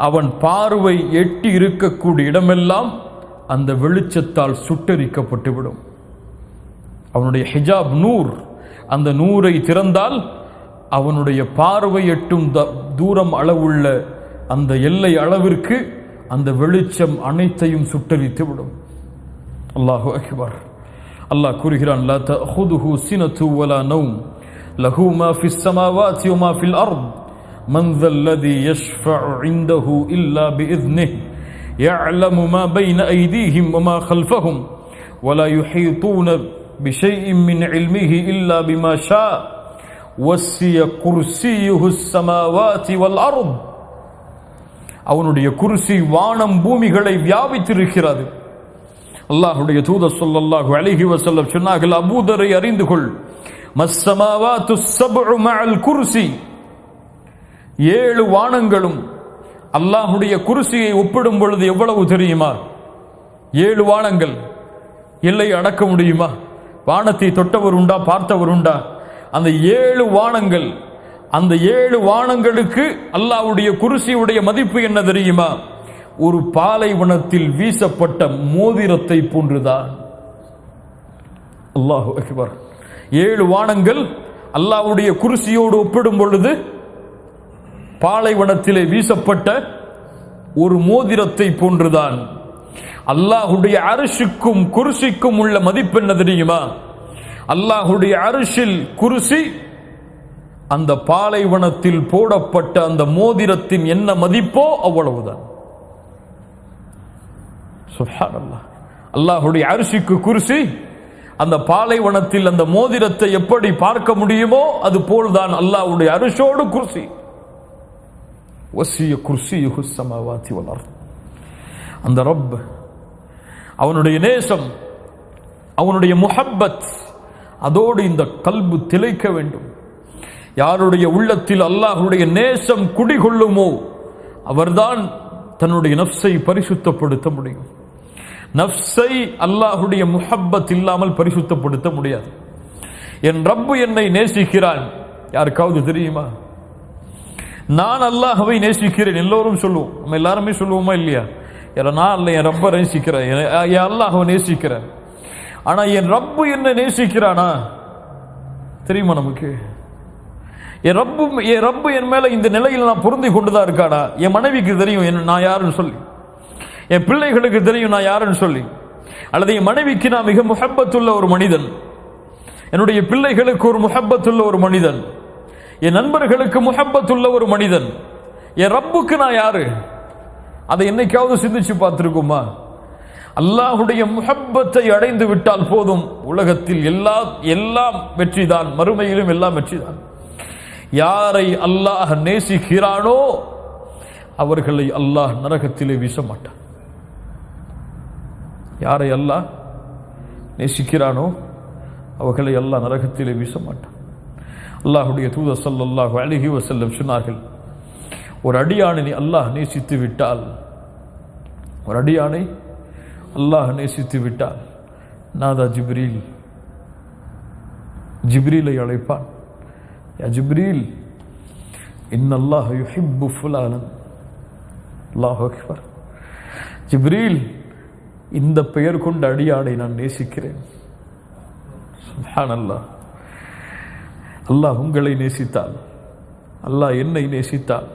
அவன் பார்வை எட்டி இருக்கக்கூடிய இடமெல்லாம் அந்த வெளிச்சத்தால் சுட்டரிக்கப்பட்டுவிடும். அவனுடைய ஹிஜாப் நூர், அந்த நூரை திறந்தால் அவனுடைய பார்வை எட்டும் தூரம் அளவுள்ள அந்த எல்லை அளவிற்கு அந்த வெளிச்சம் அனைத்தையும் சுட்டரித்து விடும். அல்லாஹு அக்பர். அல்லாஹ் கூறுகிறான், லா தஅஹுதுஹு சினத்து வலா நௌம் லஹு மா ஃபிஸ் ஸமாவாதி வ மா ஃபில் அர்த் மன் ஸல்லதி யஷ்ஃபஉ இன்தஹு இல்லா பிஇذنஹு யஅலமு மா பைன ஐதீஹிம் வ மா கல்ஃபஹும் வலா யுஹீதூன பிஷைஇன் மின் இல்மிஹி இல்லா பிமா ஷா வஸ்ஸிய குர்ஸியுஹு ஸமாவாதி வல் அர்த். அவனுடைய குர்சி வானம் பூமிகளை வியாபித்திருக்கிறது. அல்லாஹ்வுடைய தூதர் ஸல்லல்லாஹு அலைஹி வஸல்லம் சொன்னார்கள், அபூதரை அறிந்து கொள், மஸ்ஸமாவாத்து ஸப்உ மஅல் குர்சி, 7 வானங்களும் அல்லாஹ்வுடைய குர்சியை ஒப்பிடும் பொழுது எவ்வளவு தெரியுமா? 7 வானங்கள் எல்லை அடக்க முடியுமா? வானத்தை தொட்டவர் உண்டா, பார்த்தவர் உண்டா? அந்த 7 வானங்கள், அந்த 7 வானங்களுக்கு அல்லாஹ்வுடைய குர்சியுடைய மதிப்பு என்ன தெரியுமா? ஒரு பாலைவனத்தில் வீசப்பட்ட மோதிரத்தை போன்றுதான். அல்லாஹு அக்பர். 7 வானங்கள் அல்லாஹ்வுடைய குர்சியோடு ஒப்பிடும் பொழுது பாலைவனத்திலே வீசப்பட்ட ஒரு மோதிரத்தை போன்றுதான். அல்லாஹ்வுடைய அர்ஷுக்கும் குர்சிக்கும் உள்ள மதிப்பு என்ன தெரியுமா? அல்லாஹ்வுடைய அர்ஷில் குர்சி அந்த பாலைவனத்தில் போடப்பட்ட அந்த மோதிரத்தின் என்ன மதிப்போ அவ்வளவுதான். சுப்ஹானல்லாஹ். அல்லாஹ்வுடைய அர்ஷுக்கு குர்சி, அந்த பாலைவனத்தில் அந்த மோதிரத்தை எப்படி பார்க்க முடியுமோ அது போல்தான் அல்லாஹ்வுடைய அர்ஷோடு குர்சி. வஸிய குர்ஸியுஹு ஸமாவாதி வல் அர்த். அந்த ரப், அவனுடைய நேசம், அவனுடைய முஹப்பத், அதோடு இந்த கல்பு திளைக்க வேண்டும். யாருடைய உள்ளத்தில் அல்லாஹ்வுடைய நேசம் குடிகொள்ளுமோ அவர்தான் தன்னுடைய நஃப்ஸை பரிசுத்தப்படுத்த முடியும். நஃப்ஸை அல்லாஹ்வுடைய முஹப்பத் இல்லாமல் பரிசுத்தப்படுத்த முடியாது. என் ரப்பு என்னை நேசிக்கிறான், யாருக்காவது தெரியுமா? நான் அல்லாஹ்வை நேசிக்கிறேன் எல்லோரும் சொல்லுவோம். நம்ம எல்லாருமே சொல்லுவோமா இல்லையா? நான் அல்ல, என் ரப்பை நேசிக்கிறேன், என் அல்லாஹ்வை நேசிக்கிறேன். ஆனா என் ரப்பு என்ன நேசிக்கிறானா தெரியுமா நமக்கு? என் ரப்பு என் மேல இந்த நிலையில் நான் பொருந்தி கொண்டுதான் இருக்கானா? என் மனைவிக்கு தெரியும் நான் யாருன்னு சொல்லி, என் பிள்ளைகளுக்கு தெரியும் நான் யாருன்னு சொல்லி. அல்லது என் மனைவிக்கு நான் மிக முஹப்பத்துள்ள ஒரு மனிதன், என்னுடைய பிள்ளைகளுக்கு ஒரு முஹப்பத்துள்ள ஒரு மனிதன், என் நண்பர்களுக்கு முஹப்பத்துள்ள ஒரு மனிதன். என் ரப்புக்கு நான் யாரு? அதை என்னைக்காவது சிந்திச்சு பார்த்திருக்குமா? அல்லாஹ்வுடைய முஹப்பத்தை அடைந்து விட்டால் போதும், உலகத்தில் எல்லாம் வெற்றிதான், மறுமையிலும் எல்லாம் வெற்றிதான். யாரை அல்லாஹ் நேசிக்கிறானோ அவர்களை அல்லாஹ் நரகத்திலே வீச மாட்டான். யாரை அல்லாஹ் நேசிக்கிறானோ அவர்களை அல்லாஹ் நரகத்திலே வீச மாட்டான். அல்லாஹ்வுடைய தூதர் ஸல்லல்லாஹு அலைஹி வஸல்லம் சொன்னார்கள், ஒரு அடியானை அல்லாஹ் நேசித்து விட்டால், ஒரு அடியானை அல்லாஹ் நேசித்து விட்டால் நாதா ஜிப்ரீல், ஜிப்ரீலை அழைப்பான். யா ஜிப்ரீல், இன்னல்லாஹ யுஹிப்பு ஃபுலானன். அல்லாஹு அக்பர். ஜிப்ரீல், இந்த பெயர் கொண்ட அடியானை நான் நேசிக்கிறேன். சுப்ஹானல்லாஹ். அல்லாஹ் உங்களை நேசித்தால், அல்லாஹ் என்னை நேசித்தால்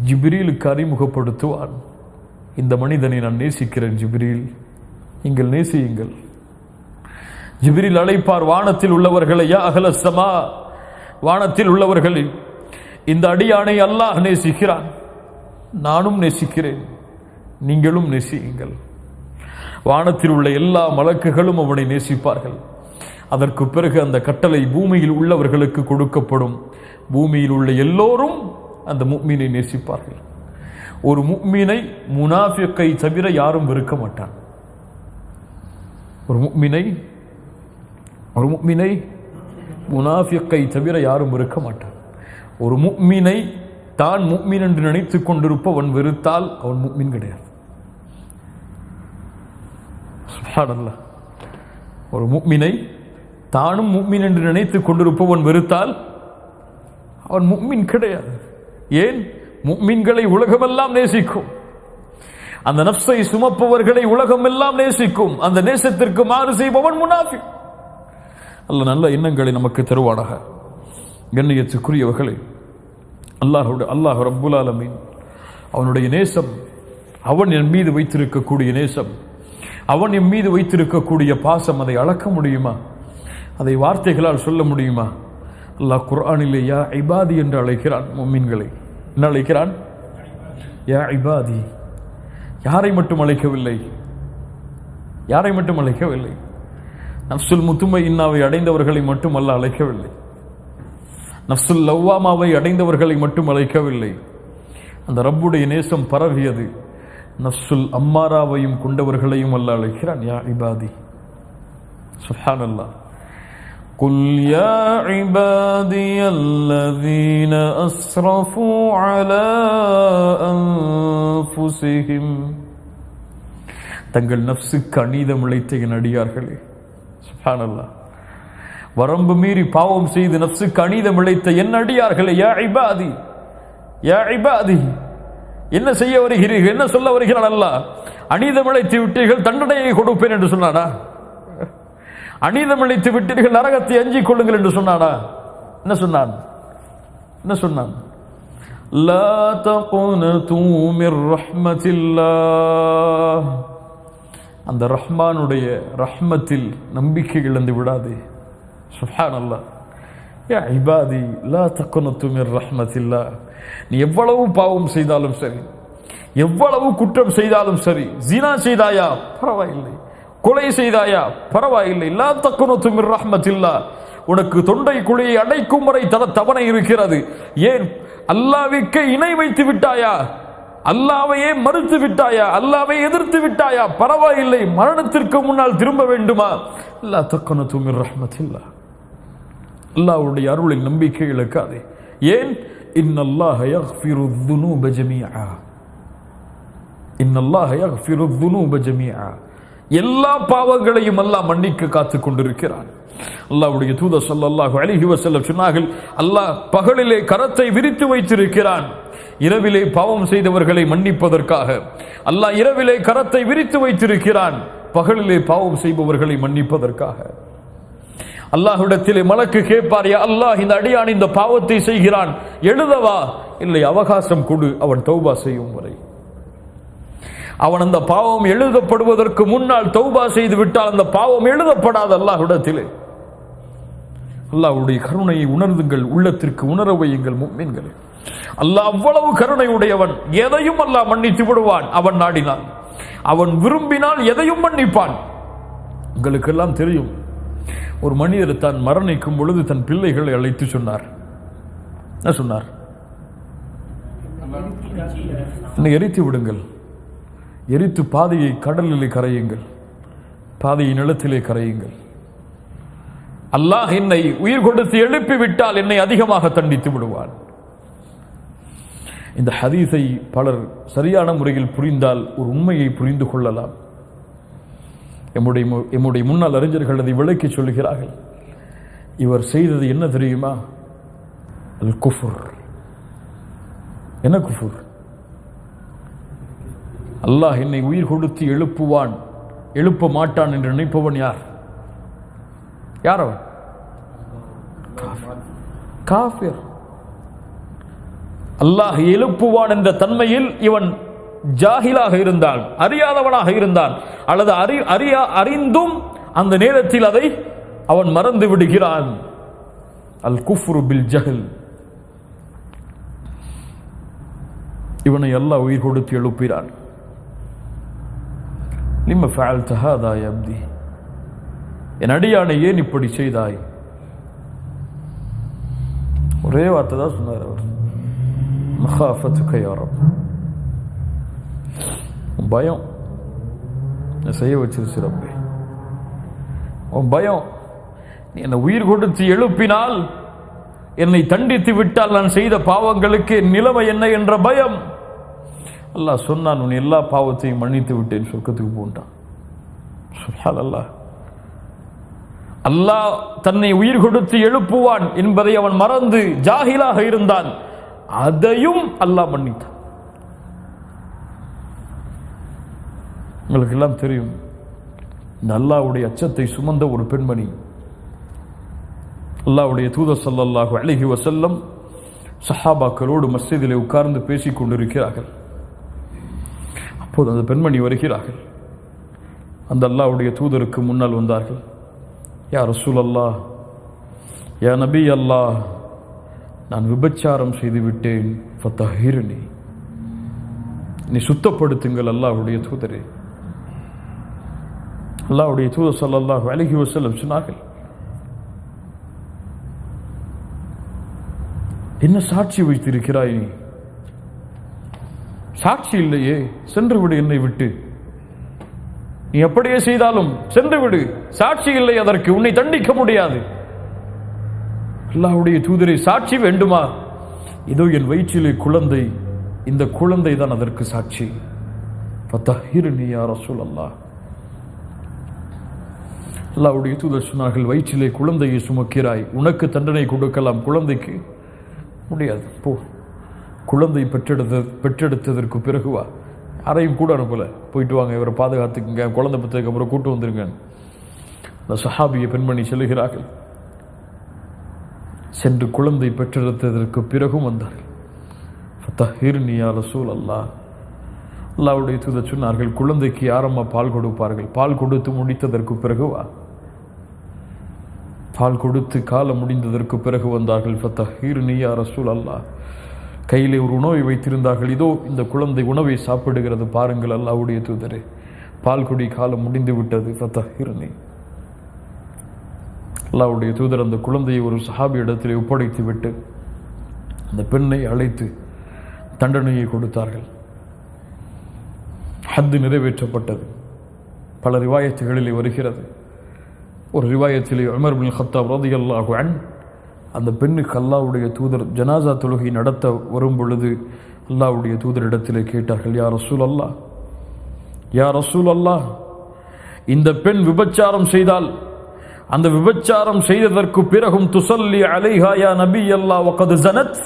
ஜிப்ரீலுக்கு அறிமுகப்படுத்துவான், இந்த மனிதனை நான் நேசிக்கிறேன் ஜிப்ரீல், நீங்கள் நேசியுங்கள். ஜிப்ரீல் அழைப்பார் வானத்தில் உள்ளவர்களை, யா அஹ்ல ஸமா, வானத்தில் உள்ளவர்கள், இந்த அடியானை அல்லாஹ் நேசிக்கிறான், நானும் நேசிக்கிறேன், நீங்களும் நேசியுங்கள். வானத்தில் உள்ள எல்லா மலக்குகளும் அவனை நேசிப்பார்கள். அதற்கு பிறகு அந்த கட்டளை பூமியில் உள்ளவர்களுக்கு கொடுக்கப்படும். பூமியில் உள்ள எல்லோரும் அந்த முஃமினை நேசிப்பார்கள். ஒரு முஃமினை முனாஃபிக்கை தவிர யாரும் வெறுக்க மாட்டான். ஒரு முஃமினை முனாஃபிக்கை தவிர யாரும் வெறுக்க மாட்டான். ஒரு முஃமினை தான் முஃமின் என்று நினைத்துக் கொண்டிருப்பவன் வெறுத்தால் அவன் முஃமின் கிடையாது. சுப்ஹானல்லாஹ். ஒரு முஃமினை தானும் முஃமின் என்று நினைத்துக் கொண்டிருப்பவன் வெறுத்தால் அவன் முஃமின் கிடையாது. ஏன்? முஃமின்களை உலகமெல்லாம் நேசிக்கும். அந்த நஃப்ஸை சுமப்பவர்களை உலகமெல்லாம் நேசிக்கும். அந்த நேசத்திற்கு மாறு செய்பவன் முனாஃபிக். அல்லாஹ் நல்ல எண்ணங்களை நமக்கு தருவானாக. கண்ணியத்துக்குரியவர்களே, அல்லாஹ் ரப்புல் ஆலமீன் அவனுடைய நேசம், அவன் என் மீது வைத்திருக்கக்கூடிய நேசம், அவன் என் மீது வைத்திருக்கக்கூடிய பாசம், அதை அளக்க முடியுமா? அதை வார்த்தைகளால் சொல்ல முடியுமா? அல்லாஹ் குர்ஆனிலே யா இபாதி என்று அழைக்கிறான். முஃமின்களை என்ன அழைக்கிறான்? யா இபாதி. யாரை மட்டும் அழைக்கவில்லை? யாரை மட்டும் அழைக்கவில்லை? நஃப்சுல் முத்துமையின்னாவை அடைந்தவர்களை மட்டும் அல்லாஹ் அழைக்கவில்லை. நஃப்சுல் லவ்வாமாவை அடைந்தவர்களை மட்டும் அழைக்கவில்லை. அந்த ரப்புடைய நேசம் பரவியது நஃப்சுல் அம்மாராவையும் கொண்டவர்களையும் அல்லாஹ் அழைக்கிறான். யா இபாதி. சுப்ஹானல்லாஹ். குல் யா இபாதியல்லதீன அஸ்ரஃபு அலா அன்ஃபுஸிஹிம். தங்கள் நஃப்ஸுக்கு அநீதம் இழைத்த என் அடியார்களே. சுப்ஹானல்லாஹ். வரம்பு மீறி பாவம் செய்து நஃப்ஸுக்கு அநீதம் இழைத்த என் அடியார்களே. யா இபாதி, யா இபாதி. என்ன செய்ய வருகிறீர்கள்? என்ன சொல்ல வருகிறான் அல்லாஹ்? அநீதம் இழைத்து விட்டீர்கள், தண்டனையை கொடுப்பேன் என்று சொன்னானா? அநீதம் இழைத்து விட்டீர்கள், நரகத்தை அஞ்சிக் கொள்ளுங்கள் என்று சொன்னானா? என்ன சொன்னான்? என்ன சொன்னான்? லா தகுனது மிர் ரஹ்மத்தில்லாஹ். அந்த ரஹ்மானுடைய ரஹ்மத்தில் நம்பிக்கை இழந்து விடாதே. சுப்ஹானல்லாஹ். யா இபாதி லா தகுனது மிர் ரஹ்மத்தில்லாஹ். நீ எவ்வளவு பாவம் செய்தாலும் சரி, எவ்வளவு குற்றம் செய்தாலும் சரி, ஜினா செய்தாயா பரவாயில்லை, கொலை செய்தாயா பரவாயில்லை, லா தகுனது மிர் ரஹ்மத்தில்லாஹ். உனக்கு தொண்டை குழியை அடைக்கும் வரை தவணை இருக்கிறது. ஏன்? அல்லாஹ்வுக்கு இணை வைத்து விட்டாயா, அல்லாஹ்வையே மறுத்து விட்டாயா, அல்லாஹ்வை எதிர்த்து விட்டாயா பரவாயில்லை, மரணத்திற்கு முன்னால் திரும்ப வேண்டுமா? லா தகுனது மிர் ரஹ்மத்தில்லாஹ். அல்லாஹ்வுடைய அருளில் நம்பிக்கை இழக்காதே. ஏன்? இன்னல்லாஹ யக்ஃபிரு ذுனூப ஜமீஆ. இன்னல்லாஹ யக்ஃபிரு ذுனூப ஜமீஆ. எல்லா பாவங்களையும் அல்லாஹ் மன்னிக்க காத்துக் கொண்டிருக்கிறான். அல்லாஹ்வுடைய தூதர் ஸல்லல்லாஹு அலைஹி வஸல்லம் சொன்னார்கள், அல்லாஹ் பகலிலே கரத்தை விரித்து வைத்திருக்கிறான், இரவிலே பாவம் செய்தவர்களை மன்னிப்பதற்காக. அல்லாஹ் இரவிலே கரத்தை விரித்து வைத்திருக்கிறான், பகலிலே பாவம் செய்பவர்களை மன்னிப்பதற்காக. அல்லாஹ்விடத்திலே மலக்கு கேட்பார், யா அல்லாஹ், இந்த அடியான் இந்த பாவத்தை செய்கிறான், எழுதவா? இல்லை, அவகாசம் கொடு, அவன் தௌபா செய்யும் வரை. அவன் அந்த பாவம் எழுதப்படுவதற்கு முன்னால் தௌபா செய்து விட்டால் அந்த பாவம் எழுதப்படாது அல்லாஹ்விடத்திலே. அல்லாஹ்வுடைய கருணையை உணர்ந்துங்கள், உள்ளத்திற்கு உணர வையுங்கள் முஃமின்களே. அல்லாஹ் அவ்வளவு கருணை உடையவன். எதையும் அல்லாஹ் மன்னித்து விடுவான் அவன் நாடினால். அவன் விரும்பினால் எதையும் மன்னிப்பான். உங்களுக்கெல்லாம் தெரியும், ஒரு மனிதர் தான் மரணிக்கும் பொழுது தன் பிள்ளைகளை அழைத்து சொன்னார். என்ன சொன்னார்? என்னை எரித்து விடுங்கள், எரித்து பாதையை கடலிலே கரையுங்கள், பாதையை நிலத்திலே கரையுங்கள். அல்லாஹ் என்னை உயிர் கொடுத்து எழுப்பி விட்டால் என்னை அதிகமாக தண்டித்து விடுவான். இந்த ஹதீஸை பலர் சரியான முறையில் புரிந்தால் ஒரு உண்மையை புரிந்து கொள்ளலாம். எம்முடைய முன்னாள் அறிஞர்கள் அதை விளக்கி சொல்கிறார்கள். இவர் செய்தது என்ன தெரியுமா? அல் குஃபுர். என்ன குஃபுர்? அல்லாஹ் என்னை உயிர் கொடுத்து எழுப்புவான், எழுப்ப மாட்டான் என்று நினைப்பவன் யார்? யார் அவன்? காஃபிர். அல்லாஹ் எழுப்புவான் என்ற தன்மையில் இவன் ஜாஹிலாக இருந்தான், அறியாதவனாக இருந்தான், அல்லது அறிந்தும் அந்த நேரத்தில் அதை அவன் மறந்து விடுகிறான். அல் குஃப்ரு பில் ஜஹல். இவனை அல்லாஹ் உயிர் கொடுத்து எழுப்புகிறான். லிம்ம ஃபஅல்த ஹாதா யா அப்தி, என் அடியானை ஏன் இப்படி செய்தாய்? ஒரே வார்த்தை தான் சொன்னார் அவர், மகாஃபத்துக யா ரப். பயம் செய்ய வச்சிருச்சு ரப்பே, உன் பயம். நீ என்னை உயிர் கொடுத்து எழுப்பினால், என்னை தண்டித்து விட்டால் நான் செய்த பாவங்களுக்கு என் நிலைமை என்ன என்ற பயம். அல்லாஹ் சொன்னான், உன் எல்லா பாவத்தையும் மன்னித்து விட்டேன், சொர்க்கத்துக்கு போன்றான். சுப்ஹானல்லாஹ். அல்லாஹ் தன்னை உயிர் கொடுத்து எழுப்புவான் என்பதை அவன் மறந்து ஜாஹிலாக இருந்தான். அதையும் அல்லாஹ் மன்னித்தான். உங்களுக்கு எல்லாம் தெரியும், இந்த அல்லாஹ்வுடைய அச்சத்தை சுமந்த ஒரு பெண்மணி, அல்லாஹ்வுடைய தூதர் ஸல்லல்லாஹு அலைஹி வஸல்லம் சஹாபாக்களோடு மஸ்ஜிதிலே உட்கார்ந்து பேசிக் கொண்டிருக்கிறார்கள். அப்போது அந்த பெண்மணி வருகிறார்கள். அந்த அல்லாஹ்வுடைய தூதருக்கு முன்னால் வந்தார்கள். யா ரசூலல்லாஹ், யா நபி அல்லாஹ், நான் விபச்சாரம் செய்து விட்டேன், ஃபதஹிர்னி, நீ சுத்தப்படுத்துங்கள் அல்லாஹ்வுடைய தூதரே. அல்லாஹ்வுடைய தூதர் ஸல்லல்லாஹு அலைஹி வஸல்லம் சொன்னார்கள், என்ன சாட்சி வைத்திருக்கிறாய் நீ? சாட்சி இல்லையே, சென்று விடு என்னை விட்டு. நீ அப்படியே செய்தாலும் சென்று விடு, சாட்சி இல்லை அதற்கு, உன்னை தண்டிக்க முடியாது. அல்லாஹ்வுடைய தூதரே, சாட்சி வேண்டுமா? இதோ என் வயிற்றிலே குழந்தை, இந்த குழந்தை தான் அதற்கு சாட்சி. ஃபதஹிர்னி யா ரசூலல்லாஹ். அல்லாஹ்வுடைய தூதர் சொன்னார்கள், வயிற்றிலே குழந்தையை சுமக்கிறாய், உனக்கு தண்டனை கொடுக்கலாம், குழந்தைக்கு முடியாது, போ. குழந்தை பெற்றெடுத்ததற்கு பிறகு வா. யாரையும் கூட அனுப்பல, போயிட்டு வாங்க, இவரை பாதுகாத்துக்குங்க, குழந்தை பெற்றதுக்கு அப்புறம் கூட்டு வந்துருங்க. அந்த சஹாபிய பெண்மணி செல்லுகிறார்கள். சென்று குழந்தை பெற்றெடுத்ததற்கு பிறகும் வந்தார்கள். ஃபதஹிர்னி யா ரசூலல்லாஹ். அல்லாஹ்வுடைய தூதர் சொன்னார்கள், குழந்தைக்கு யாரம்மா பால் கொடுப்பார்கள்? பால் கொடுத்து முடித்ததற்கு பிறகு வா. பால் கொடுத்து காலம் முடிந்ததற்கு பிறகு வந்தார்கள். ஃபதஹிர்னி யா ரசூலல்லாஹ். கையிலே ஒரு உணவை வைத்திருந்தார்கள். இதோ இந்த குழந்தை உணவை சாப்பிடுகிறது, பாருங்கள் அல்லாஹ்வுடைய தூதரே, பால் குடி காலம் முடிந்து விட்டது, ஃபதஹிர்னி. அல்லாஹ்வுடைய தூதர் அந்த குழந்தையை ஒரு சஹாபி இடத்திலே ஒப்படைத்து விட்டு அந்த பெண்ணை அழைத்து தண்டனையை கொடுத்தார்கள். ஹத்து நிறைவேற்றப்பட்டது. பல ரிவாயத்துகளிலே வருகிறது. ஒரு ரிவாயத்திலே உமர் இப்னு கத்தாப் ரலியல்லாஹு அன்ஹு அந்த பெண்ணுக்கு அல்லாஹ்வுடைய தூதர் ஜனாசா தொழுகை நடத்த வரும் பொழுது அல்லாஹ்வுடைய தூதரிடத்திலே கேட்டார்கள், யா ரசூலல்லாஹ், யா ரசூலல்லாஹ், இந்த பெண் விபச்சாரம் செய்தால் அந்த விபச்சாரம் செய்ததற்கு பிறகும் துஸல்லி அலைஹா யா நபி அல்லாஹ் வகத் ஜனத்,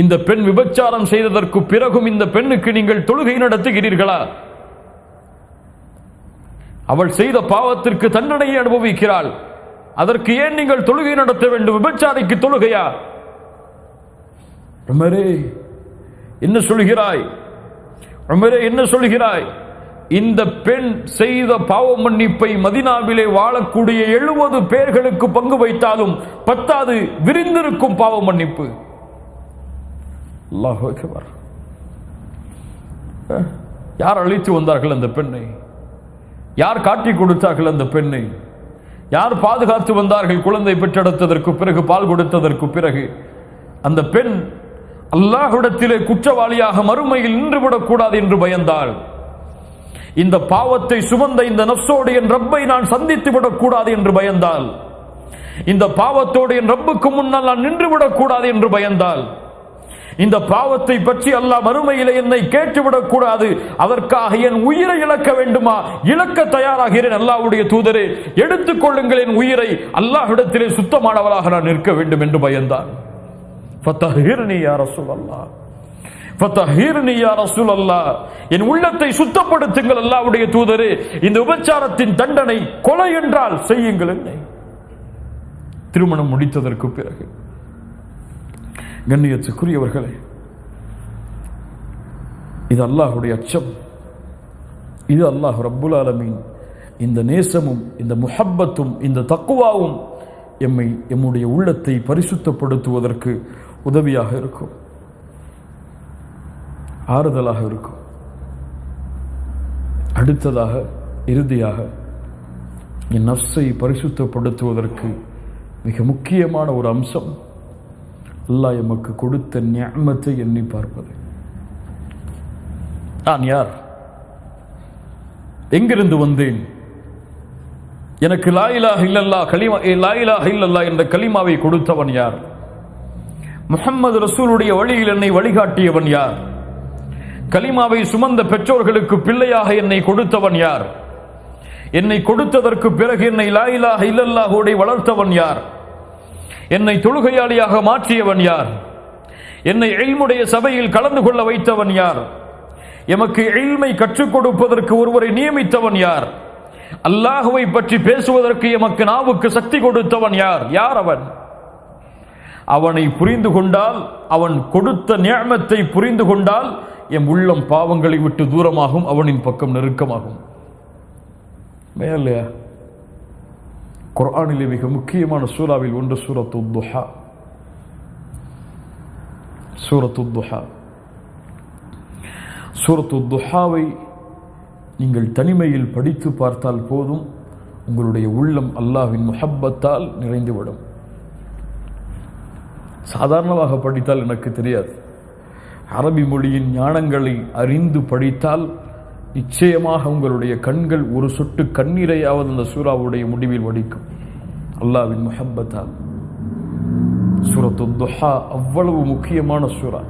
இந்த பெண் விபச்சாரம் செய்ததற்கு பிறகும் இந்த பெண்ணுக்கு நீங்கள் தொழுகை நடத்துகிறீர்களா? அவள் செய்த பாவத்திற்கு தண்டனையை அனுபவிக்கிறாள், அதற்கு ஏன் நீங்கள் தொழுகை நடத்த வேண்டும்? விபச்சாரிக்கு தொழுகையா? உமரே என்ன சொல்கிறாய்? உமரே என்ன சொல்கிறாய்? இந்த பெண் செய்த பாவ மன்னிப்பை மதீனாவிலே வாழக்கூடிய 70 பேர்களுக்கு பங்கு வைத்தாலும் பத்தாது, விரிந்திருக்கும் பாவ மன்னிப்பு. அல்லாஹ் அக்பர். யார் அழைத்து வந்தார்கள் அந்த பெண்ணை? யார் காட்டி கொடுத்தார்கள் அந்த பெண்ணை? யார் பாதுகாத்து வந்தார்கள்? குழந்தை பெற்றெடுத்ததற்கு பிறகு, பால் கொடுத்ததற்கு பிறகு அந்த பெண் அல்லாஹ்விடத்திலே குற்றவாளியாக மறுமையில் நின்றுவிடக்கூடாது என்று பயந்தாள். இந்த பாவத்தை சுமந்த இந்த நஃப்ஸோடு என் ரப்பை நான் சந்தித்து விடக்கூடாது என்று பயந்தாள். இந்த பாவத்தோடு என் ரப்புக்கு முன்னால் நான் நின்றுவிடக்கூடாது என்று பயந்தாள். இந்த பாவத்தை பற்றி அல்லாஹ் மறுமையிலே என்னை கேட்டுவிடக் கூடாது, அதற்காக என் உயிரை இழக்க வேண்டுமா? இழக்க தயாராகிறேன் அல்லாஹ்வுடைய தூதரே, எடுத்துக் கொள்ளுங்கள் என் உயிரை, அல்லாஹ்விடத்திலே சுத்தமானவராக நான் நிற்க வேண்டும் என்று பயந்தான். ஃபதஹிர்னி யா ரசூலல்லாஹ், ஃபதஹிர்னி யா ரசூலல்லாஹ், என் உள்ளத்தை சுத்தப்படுத்துங்கள் அல்லாஹ்வுடைய தூதரே, இந்த விபச்சாரத்தின் தண்டனை கொலை என்றால் செய்யுங்கள் என்னை. திருமணம் முடித்ததற்கு பிறகு கண்ணியத்துக்குரியவர்களே, இது அல்லாஹ்வுடைய அச்சம், இது அல்லாஹ் ரப்புல் ஆலமீன் இந்த நேசமும் இந்த முஹப்பத்தும் இந்த தக்வாவும் எம்முடைய உள்ளத்தை பரிசுத்தப்படுத்துவதற்கு உதவியாக இருக்கும், ஆறுதலாக இருக்கும். அடுத்ததாக, இறுதியாக, என் நஃப்ஸை பரிசுத்தப்படுத்துவதற்கு மிக முக்கியமான ஒரு அம்சம் அல்லாஹ் எமக்கு கொடுத்த நிஅமத்தை எண்ணி பார்ப்பது. நான் யார்? எங்கிருந்து வந்தேன்? எனக்கு லா இலாஹ இல்லல்லாஹ் கலிமா, லா இலாஹ இல்லல்லாஹ் என்ற கலிமாவை கொடுத்தவன் யார்? முஹம்மது ரசூலுடைய வழியில் என்னை வழிகாட்டியவன் யார்? கலிமாவை சுமந்த பெற்றோர்களுக்கு பிள்ளையாக என்னை கொடுத்தவன் யார்? என்னை கொடுத்ததற்கு பிறகு என்னை லா இலாஹ இல்லல்லாஹோடு வளர்த்தவன் யார்? என்னை தொழுகையாளியாக மாற்றியவன் யார்? என்னை இல்முடைய சபையில் கலந்து கொள்ள வைத்தவன் யார்? எமக்கு இல்மை கற்றுக் கொடுப்பதற்கு ஒருவரை நியமித்தவன் யார்? அல்லாஹுவை பற்றி பேசுவதற்கு எமக்கு நாவுக்கு சக்தி கொடுத்தவன் யார்? யார் அவன்? அவனை புரிந்து கொண்டால், அவன் கொடுத்த நியமத்தை புரிந்து கொண்டால் எம் உள்ளம் பாவங்களை விட்டு தூரமாகும், அவனின் பக்கம் நெருக்கமாகும். மேலையா குர்ஆனிலே மிக முக்கியமான சூராவில் ஒன்று சூரத்துத் துஹா. சூரத்துத் துஹா, சூரத்துத் துஹாவை நீங்கள் தனிமையில் படித்து பார்த்தால் போதும், உங்களுடைய உள்ளம் அல்லாஹ்வின் முஹப்பத்தால் நிறைந்துவிடும். சாதாரணமாக படித்தால் எனக்கு தெரியாது, அரபி மொழியின் ஞானங்களை அறிந்து படித்தால் நிச்சயமாக உங்களுடைய கண்கள் ஒரு சொட்டு கண்ணீரையாவது அந்த சூராவுடைய முடிவில் வடிக்கும், அல்லாஹ்வின் முஹப்பத்தால். சூரத்துத் துஹா அவ்வளவு முக்கியமான சூரா.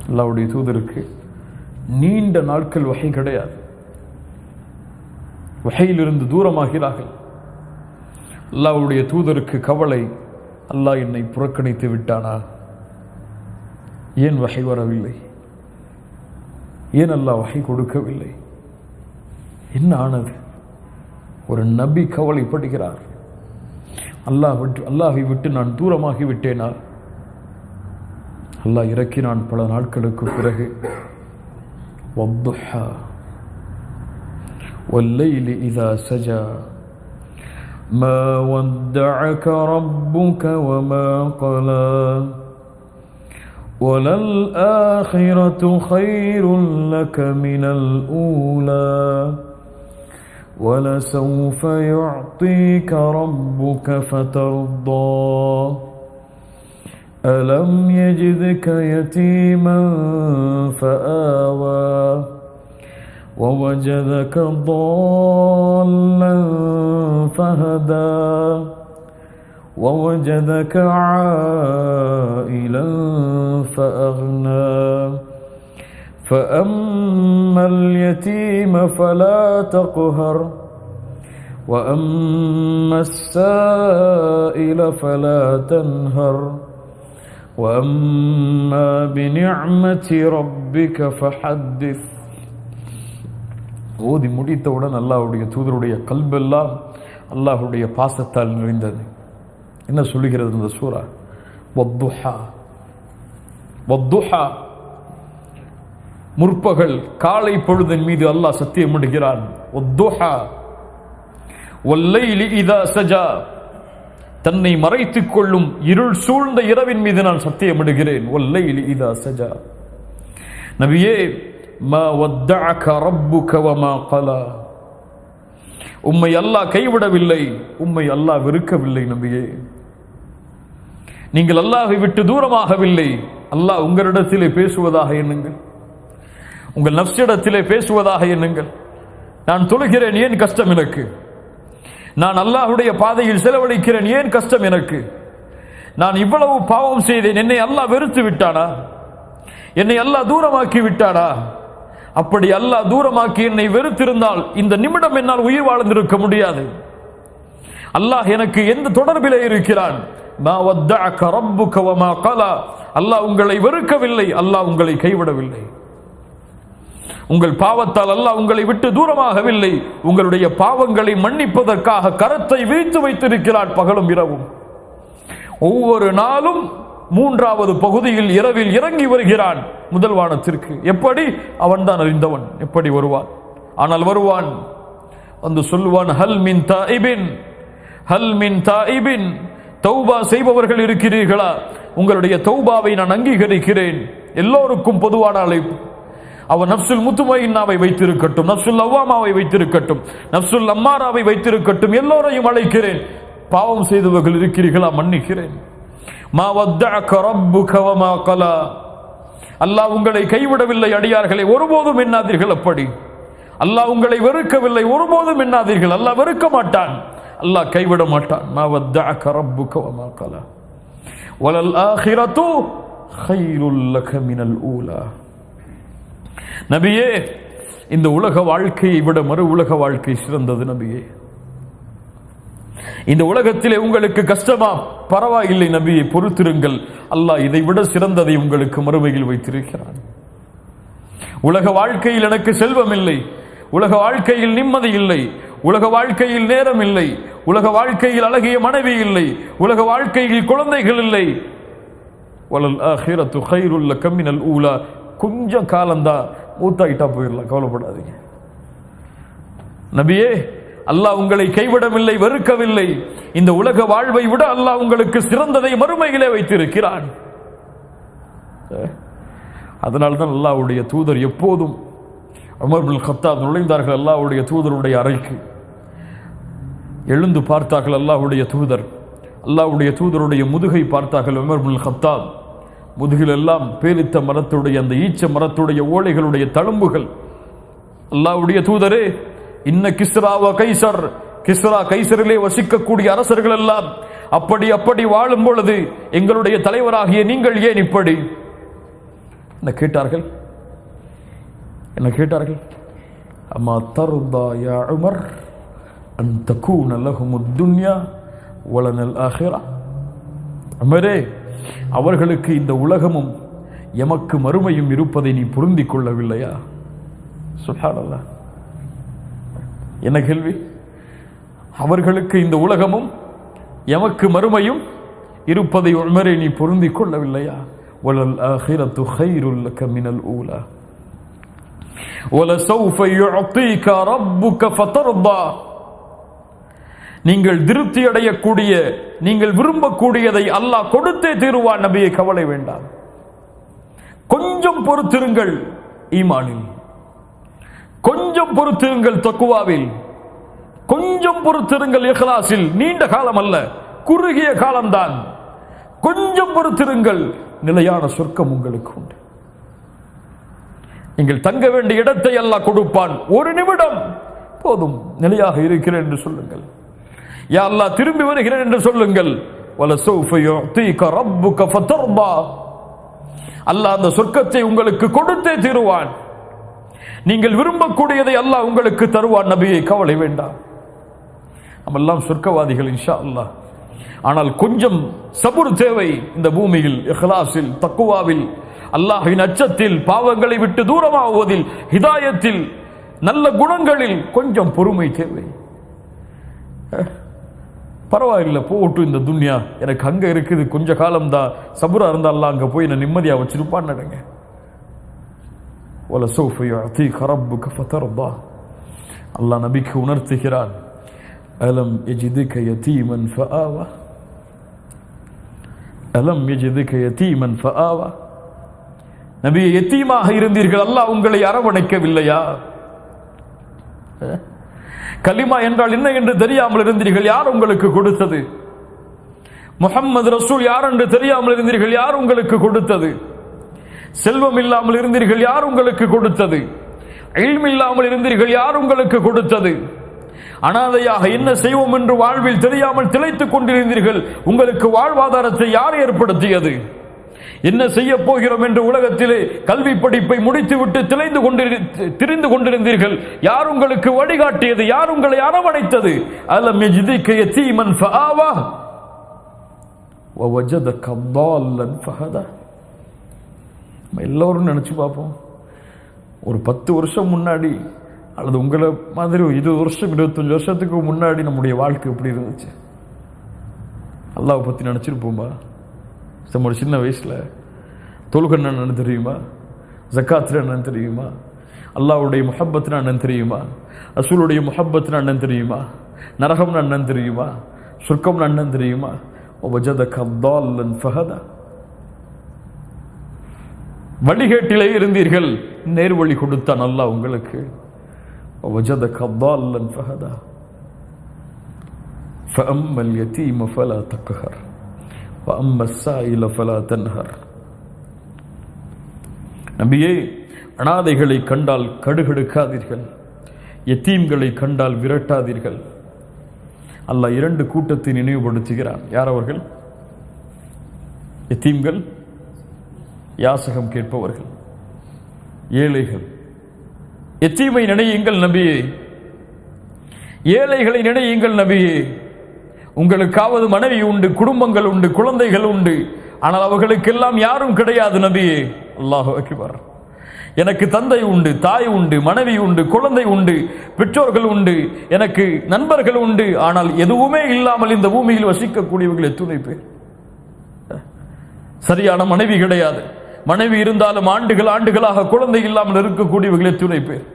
அல்லாஹ்வுடைய தூதருக்கு நீண்ட நாட்கள் வஹி கிடையாது, வஹியிலிருந்து தூரமாகிறார்கள். அல்லாஹ்வுடைய தூதருக்கு கவலை, அல்லாஹ் என்னை புறக்கணித்து விட்டானா? ஏன் வஹி வரவில்லை? ஏன் அல்லாஹ் வஹி கொடுக்கவில்லை? என்ன ஆனது? ஒரு நபி கவலைப்படுகிறார், அல்லாஹை விட்டு நான் தூரமாகி விட்டேனா? அல்லாஹ் இறக்கினான் பல நாட்களுக்கு பிறகு, வத்துஹா வல்லைலி இதா சஜா ما ودعك ربك وما قلى وللآخرة خير لك من الأولى ولسوف يعطيك ربك فترضى ألم يجدك يتيما فآوى ووجدك ضالا فهدى ووجدك عائلا فأغنى فأما اليتيم فلا تقهر وأما السائل فلا تنهر وأما بنعمة ربك فحدث. ஓதி முடித்தவுடன் அல்லாஹ்வுடைய தூதருடைய கல்பெல்லாம் அல்லாஹ்வுடைய பாசத்தால் நிறைந்தது. என்ன சொல்லுகிறது இந்த சூரா? வத்துஹா, வத்துஹா, முற்பகல் காலை பொழுதின் மீது அல்லாஹ் சத்தியமிடுகிறான். வத்துஹா வல்லைலி இதா சஜா, தன்னை மறைத்துக் கொள்ளும் இருள் சூழ்ந்த இரவின் மீது நான் சத்தியமிடுகிறேன். வல்லைலி இதா சஜா. நபியே, மா வத்தஅக ரப்புக வமா கலா, உம்மை அல்லாஹ் கைவிடவில்லை, உம்மை அல்லாஹ் வெறுக்கவில்லை. நபியே, நீங்கள் அல்லாஹை விட்டு தூரமாகவில்லை. அல்லாஹ் உங்களிடத்திலே பேசுவதாக எண்ணுங்கள், உங்கள் நஃப்ஸிடத்திலே பேசுவதாக எண்ணுங்கள். நான் தொழுகிறேன், ஏன் கஷ்டம் எனக்கு? நான் அல்லாஹ்வுடைய பாதையில் செலவழிக்கிறேன், ஏன் கஷ்டம் எனக்கு? நான் இவ்வளவு பாவம் செய்தேன், என்னை அல்லாஹ் வெறுத்து விட்டானா? என்னை அல்லாஹ் தூரமாக்கி விட்டானா? அப்படி அல்லாஹ் தூரமாக்கி என்னை வெறுத்திருந்தால் இந்த நிமிடம் என்னால் உயிர் வாழ்ந்திருக்க முடியாது. அல்லாஹ் எனக்கு எந்த தொடர்பிலே இருக்கிறான்? மா வத்தஅக ரப்புக வமா கலா, அல்லாஹ் உங்களை வெறுக்கவில்லை, அல்லாஹ் உங்களை கைவிடவில்லை. உங்கள் பாவத்தால் அல்லாஹ் உங்களை விட்டு தூரமாகவில்லை. உங்களுடைய பாவங்களை மன்னிப்பதற்காக கரத்தை விரித்து வைத்திருக்கிறான் பகலும் இரவும். ஒவ்வொரு நாளும் மூன்றாவது பகுதியில் இரவில் இறங்கி வருகிறான் முதல் வானத்திற்கு. எப்படி? அவன் தான் அறிந்தவன் எப்படி வருவான். ஆனால் வருவான், வந்து சொல்லுவான், ஹல் மின் தாயிபின், ஹல் மின் தாயிபின், தௌபா செய்பவர்கள் இருக்கிறீர்களா? உங்களுடைய தௌபாவை நான் அங்கீகரிக்கிறேன். எல்லோருக்கும் பொதுவான அழைப்பு. அவன் நஃப்சுல் முத்துமையின்னாவை வைத்திருக்கட்டும், நஃப்சுல் லவ்வாமாவை வைத்திருக்கட்டும், நஃப்சுல் அம்மாராவை வைத்திருக்கட்டும், எல்லோரையும் அழைக்கிறேன். பாவம் செய்தவர்கள் இருக்கிறீர்களா? மன்னிக்கிறேன். மா வத்தஅக ரப்புக வமா கலா, அல்லாஹ் உங்களை கைவிடவில்லை அடியார்களை, ஒருபோதும் எண்ணாதீர்கள். அப்படி அல்லாஹ் உங்களை வெறுக்கவில்லை, ஒருபோதும் எண்ணாதீர்கள். அல்லாஹ் வெறுக்க மாட்டான், அல்லாஹ் கைவிட மாட்டான். மா வத்தஅக ரப்புக வமா கலா வலல் ஆகிரத்து கைருல் லக மினல் ஊலா. நபியே, இந்த உலக வாழ்க்கையை விட மறு உலக வாழ்க்கை சிறந்தது நபியே. இந்த உலகத்திலே உங்களுக்கு கஷ்டமா? பரவாயில்லை நபியை, பொறுத்திருங்கள், அல்லாஹ் இதை விட சிறந்ததை உங்களுக்கு மறுமையில் வைத்திருக்கிறான். உலக வாழ்க்கையில் எனக்கு செல்வம் இல்லை, உலக வாழ்க்கையில் நிம்மதி இல்லை, உலக வாழ்க்கையில் நேரம் இல்லை, உலக வாழ்க்கையில் அழகிய மனைவி இல்லை, உலக வாழ்க்கையில் குழந்தைகள் இல்லை. வலல் ஆஹிரத்து கைருல் லக மினல் ஊலா. கொஞ்சம் காலம்தான், மூத்தாயிட்டா போயிடலாம், கவலைப்படாதீங்க. நபியே, அல்லாஹ் உங்களை கைவிடவில்லை, வெறுக்கவில்லை. இந்த உலக வாழ்வை விட அல்லாஹ் உங்களுக்கு சிறந்ததை மறுமையிலே வைத்திருக்கிறான். அதனால்தான் அல்லாஹ்வுடைய தூதர் எப்போதும் உமர் இப்னு கத்தாப் நுழைந்தார்கள் அல்லாஹ்வுடைய தூதருடைய அறைக்கு. எழுந்து பார்த்தார்கள் அல்லாஹ்வுடைய தூதர். அல்லாஹ்வுடைய தூதருடைய முதுகை பார்த்தார்கள் உமர் இப்னு கத்தாப். முதுகில் எல்லாம் பேரித்த மரத்துடைய அந்த ஈச்ச மரத்துடைய ஓலைகளுடைய தழும்புகள். அல்லாஹ்வுடைய தூதரே, இன்ன கிஸ்ரா வ கைசர், கிஸ்ரா கைசரிலே வசிக்கக்கூடிய அரசர்கள் எல்லாம் அப்படி அப்படி வாழும் பொழுது எங்களுடைய தலைவராகிய நீங்கள் ஏன் இப்படி? என்ன கேட்டார்கள்? அம்மா தர்தா யா உமர் அன் தகூன லஹுமுத் துன்யா வலனல் ஆஹிரா. உமரே, அவர்களுக்கு இந்த உலகமும் எமக்கு மறுமையும் இருப்பதை நீ பொருந்திக் கொள்ளவில்லையா? சுப்ஹானல்லாஹ். என்ன கேள்வி? அவர்களுக்கு இந்த உலகமும் எமக்கு மறுமையும் இருப்பதை உமரே நீ பொருந்திக் கொள்ளவில்லையா? வலல் ஆஹிரத்து கைருல் லக மினல் ஊலா வலசௌஃப யுஅதீக ரப்புக ஃபதர்தா. நீங்கள் திருப்தி அடையக்கூடிய, நீங்கள் விரும்பக்கூடியதை அல்லாஹ் கொடுத்தே தீருவான் நபியே, கவலை வேண்டாம். கொஞ்சம் பொறுத்திருங்கள் ஈமானில், கொஞ்சம் பொறுத்திருங்கள் தக்வாவில், கொஞ்சம் பொறுத்திருங்கள் இஹ்லாஸில். நீண்ட காலம் அல்ல, குறுகிய காலம்தான். கொஞ்சம் பொறுத்திருங்கள், நிலையான சொர்க்கம் உங்களுக்கு உண்டு. நீங்கள் தங்க வேண்டிய இடத்தை அல்லாஹ் கொடுப்பான். ஒரு நிமிடம் போதும், நிலையாக இருக்கிறேன் என்று சொல்லுங்கள். யா அல்லாஹ் திரும்பி வருகிறேன் என்று சொல்லுங்கள். வலசௌஃப யுஅதீக ரப்புக ஃபதர்தா. அல்லாஹ் அந்த சொர்க்கத்தை உங்களுக்கு கொடுத்தே தீருவான். நீங்கள் விரும்பக்கூடியதை அல்லாஹ் உங்களுக்கு தருவான் நபியே, கவலை வேண்டாம். நம்மெல்லாம் சொர்க்கவாதிகள் இன்ஷா அல்லாஹ். ஆனால் கொஞ்சம் சபுர் தேவை. இந்த பூமியில் இஹ்லாஸில், தக்வாவில், அல்லாஹ்வின் அச்சத்தில், பாவங்களை விட்டு தூரமாகுவதில், ஹிதாயத்தில், நல்ல குணங்களில் கொஞ்சம் பொறுமை தேவை. பரவாயில்லை, போட்டு இந்த துன்யா எனக்கு அங்க இருக்குது, கொஞ்ச காலம் தான், சபுரா இருந்தா அல்லாஹ் அங்க போய் என்ன நிம்மதியா வச்சிருப்பான்னு நினைங்க. வலசௌஃப யுஅதீக ரப்புக ஃபதர்தா. அல்லாஹ் நபிக்கு உணர்த்துகிறான், அலம் யஜிதுக யதீமன் ஃபஆவா, அலம் யஜிதுக யதீமன் ஃபஆவா. நபியே, யதீமாக இருந்தீர்கள், அல்லாஹ் உங்களை அரவணைக்கவில்லையா? கலிமா என்றால் என்ன என்று தெரியாமல் இருந்தீர்கள், யார் உங்களுக்கு கொடுத்தது? முஹம்மது ரசூல் யார் என்று தெரியாமல் இருந்தீர்கள், யார் உங்களுக்கு கொடுத்தது? செல்வம் இல்லாமல் இருந்தீர்கள், யார் உங்களுக்கு கொடுத்தது? இல்ம் இல்லாமல் இருந்தீர்கள், யார் உங்களுக்கு கொடுத்தது? அனாதையாக என்ன செய்வோம் என்று வாழ்வில் தெரியாமல் திளைத்துக் கொண்டிருந்தீர்கள், உங்களுக்கு வாழ்வாதாரத்தை யார் ஏற்படுத்தியது? என்ன செய்ய போகிறோம் என்று உலகத்திலே கல்வி படிப்பை முடித்துவிட்டு திரிந்து கொண்டிருந்தீர்கள், யார் உங்களுக்கு வழிகாட்டியது? யார் உங்களை அரவணைத்தது? அலம் யஜிதுக யதீமன் ஃபஆவா வவஜதக ضالன் ஃபஹதா. எல்லோரும் நினைச்சு பார்ப்போம், ஒரு 10 வருஷம் முன்னாடி அல்லது உங்களை மாதிரி 20 வருஷம் 25 வருஷத்துக்கு முன்னாடி நம்முடைய வாழ்க்கை எப்படி இருந்துச்சு? அல்லாஹ்வை பற்றி நினச்சிருப்போமா? நம்மளோட சின்ன வயசில் தொழுகன்னா என்னன்னு தெரியுமா? ஜக்காத்னா என்னன்னு தெரியுமா? அல்லாஹ்வுடைய முஹப்பத்னா என்னன்னு தெரியுமா? ரசூலுடைய முஹப்பத்னா என்னன்னு தெரியுமா? நரகம்னா என்னன்னு தெரியுமா? சொர்க்கம்னா என்னன்னு தெரியுமா? வஜதக ضالன் ஃபஹதா. வழிகேட்டிலே இருந்தீர்கள், நேர்வழி கொடுத்தான் அல்லாஹ் உங்களுக்கு. وجدك ضالا فهدى فأما اليتيم فلا تقهر وأما السائل فلا تنهر. நபியே, அனாதைகளை கண்டால் கடுகடுக்காதீர்கள், யத்தீம்களை கண்டால் விரட்டாதீர்கள். அல்லாஹ் 2 கூட்டத்தை நினைவுபடுத்துகிறான். யார் அவர்கள்? யத்தீம்கள், யாசகம் கேட்பவர்கள், ஏழைகள். எத்தீமை நினையுங்கள் நபியே, ஏழைகளை நினையுங்கள் நபியே. உங்களுக்காவது மனைவி உண்டு, குடும்பங்கள் உண்டு, குழந்தைகள் உண்டு, ஆனால் அவர்களுக்கெல்லாம் யாரும் கிடையாது நபியே. அல்லாஹு அக்பர். எனக்கு தந்தை உண்டு, தாய் உண்டு, மனைவி உண்டு, குழந்தை உண்டு, பெற்றோர்கள் உண்டு, எனக்கு நண்பர்கள் உண்டு, ஆனால் எதுவுமே இல்லாமல் இந்த பூமியில் வசிக்கக்கூடியவர்கள் எத்துணை பேர். சரியான மனைவி கிடையாது, மனைவி இருந்தாலும் ஆண்டுகளாக குழந்தை இல்லாமல் இருக்கக்கூடியவர்கள் எத்துணை பேர்.